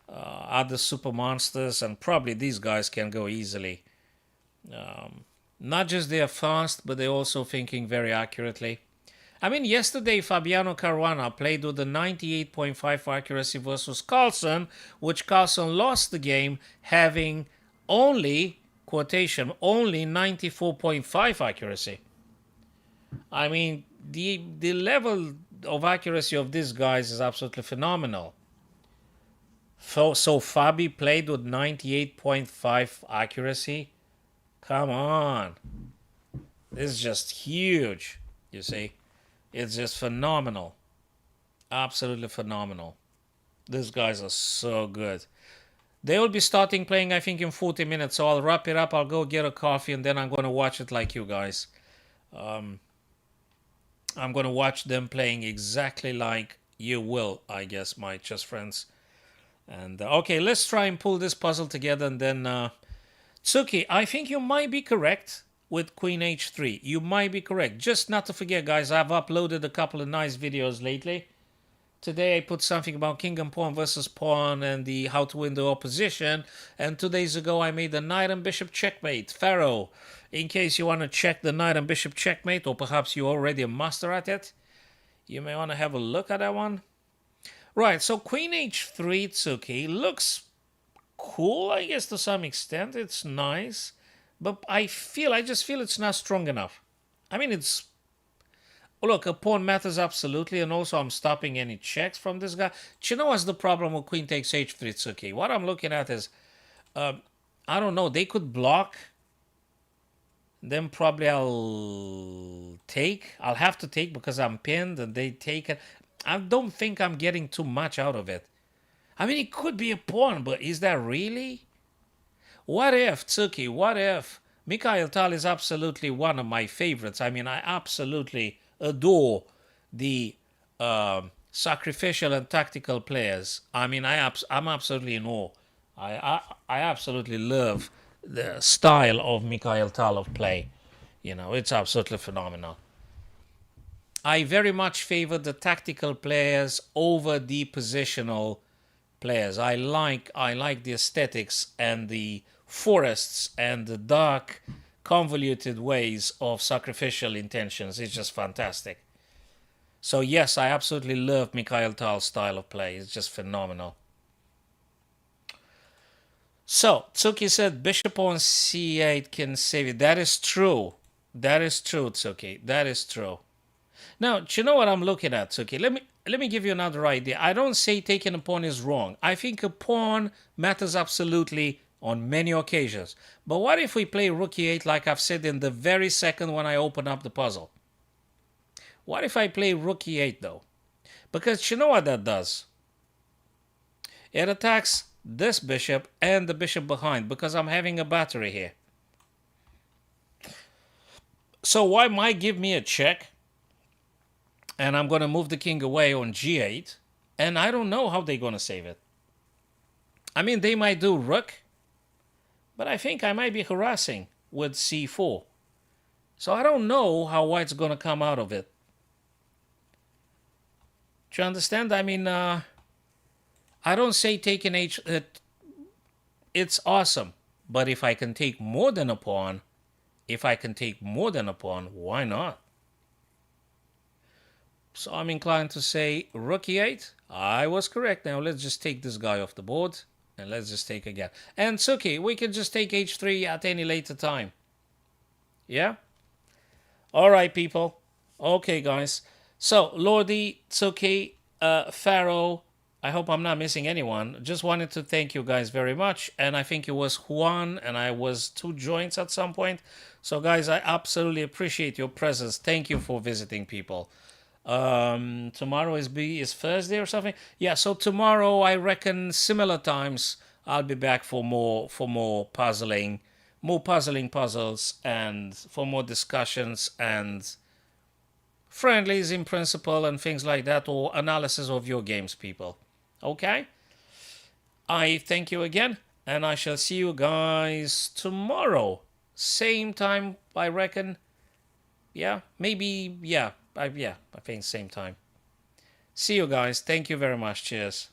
other super monsters, and probably these guys can go easily. Not just they're fast, but they're also thinking very accurately. I mean, yesterday Fabiano Caruana played with a 98.5 accuracy versus Carlsen, which Carlsen lost the game having only, quotation, only 94.5 accuracy. I mean, the level of accuracy of these guys is absolutely phenomenal. So Fabi played with 98.5 accuracy? Come on. This is just huge, you see. It's just phenomenal. Absolutely phenomenal. These guys are so good. They will be starting playing, I think, in 40 minutes. So I'll wrap it up. I'll go get a coffee and then I'm going to watch it like you guys. I'm going to watch them playing exactly like you will, I guess, my chess friends. And okay, let's try and pull this puzzle together, and then Tsuki, I think you might be correct with Queen H3. You might be correct. Just not to forget, guys, I've uploaded a couple of nice videos lately. Today I put something about king and pawn versus pawn and the how to win the opposition. And 2 days ago I made the knight and bishop checkmate, Pharaoh. In case you want to check the knight and bishop checkmate, or perhaps you're already a master at it, you may want to have a look at that one. Right, so Queen H3, Tsuki, looks cool, I guess, to some extent. It's nice. But I just feel it's not strong enough. I mean, it's... Look, a pawn matters absolutely, and also I'm stopping any checks from this guy. Do you know what's the problem with queen takes h3, Tsuki? What I'm looking at is, I don't know, they could block. Then probably I'll take. I'll have to take because I'm pinned and they take it. I don't think I'm getting too much out of it. I mean, it could be a pawn, but is that really? What if, Tsuki, what if? Mikhail Tal is absolutely one of my favorites. I mean, I absolutely adore the sacrificial and tactical players. I mean, I'm absolutely in awe. I absolutely love the style of Mikhail Tal of play. You know, it's absolutely phenomenal. I very much favor the tactical players over the positional players. I like the aesthetics and the forests and the dark, convoluted ways of sacrificial intentions. It's just fantastic. So yes, I absolutely love Mikhail Tal's style of play. It's just phenomenal. So Tsuki said bishop on c8 can save it. That is true. That is true, Tsuki. That is true. Now, do you know what I'm looking at, Tsuki? Let me give you another idea. I don't say taking a pawn is wrong. I think a pawn matters absolutely on many occasions. But what if we play rook e8 like I've said in the very second when I open up the puzzle? What if I play rook e8 though? Because you know what that does? It attacks this bishop and the bishop behind because I'm having a battery here. So why might give me a check? And I'm going to move the king away on g8. And I don't know how they're going to save it. I mean, they might do rook. But I think I might be harassing with c4. So I don't know how white's going to come out of it. Do you understand? I mean, I don't say taking h... it's awesome. But if I can take more than a pawn, why not? So I'm inclined to say rook e8. I was correct. Now let's just take this guy off the board. And let's just take again. And Tsuki, we can just take h3 at any later time. Yeah? Alright, people. Okay, guys. So, Lordy, Tsuki, Pharaoh, I hope I'm not missing anyone. Just wanted to thank you guys very much. And I think it was Juan and I was 2 joints at some point. So, guys, I absolutely appreciate your presence. Thank you for visiting, people. Tomorrow is Thursday or something. Yeah, so tomorrow I reckon similar times I'll be back for more puzzling puzzles and for more discussions and friendlies in principle and things like that, or analysis of your games, people. Okay, I thank you again and I shall see you guys tomorrow, same time, I reckon. Yeah, maybe, yeah. I think same time. See you guys. Thank you very much. Cheers.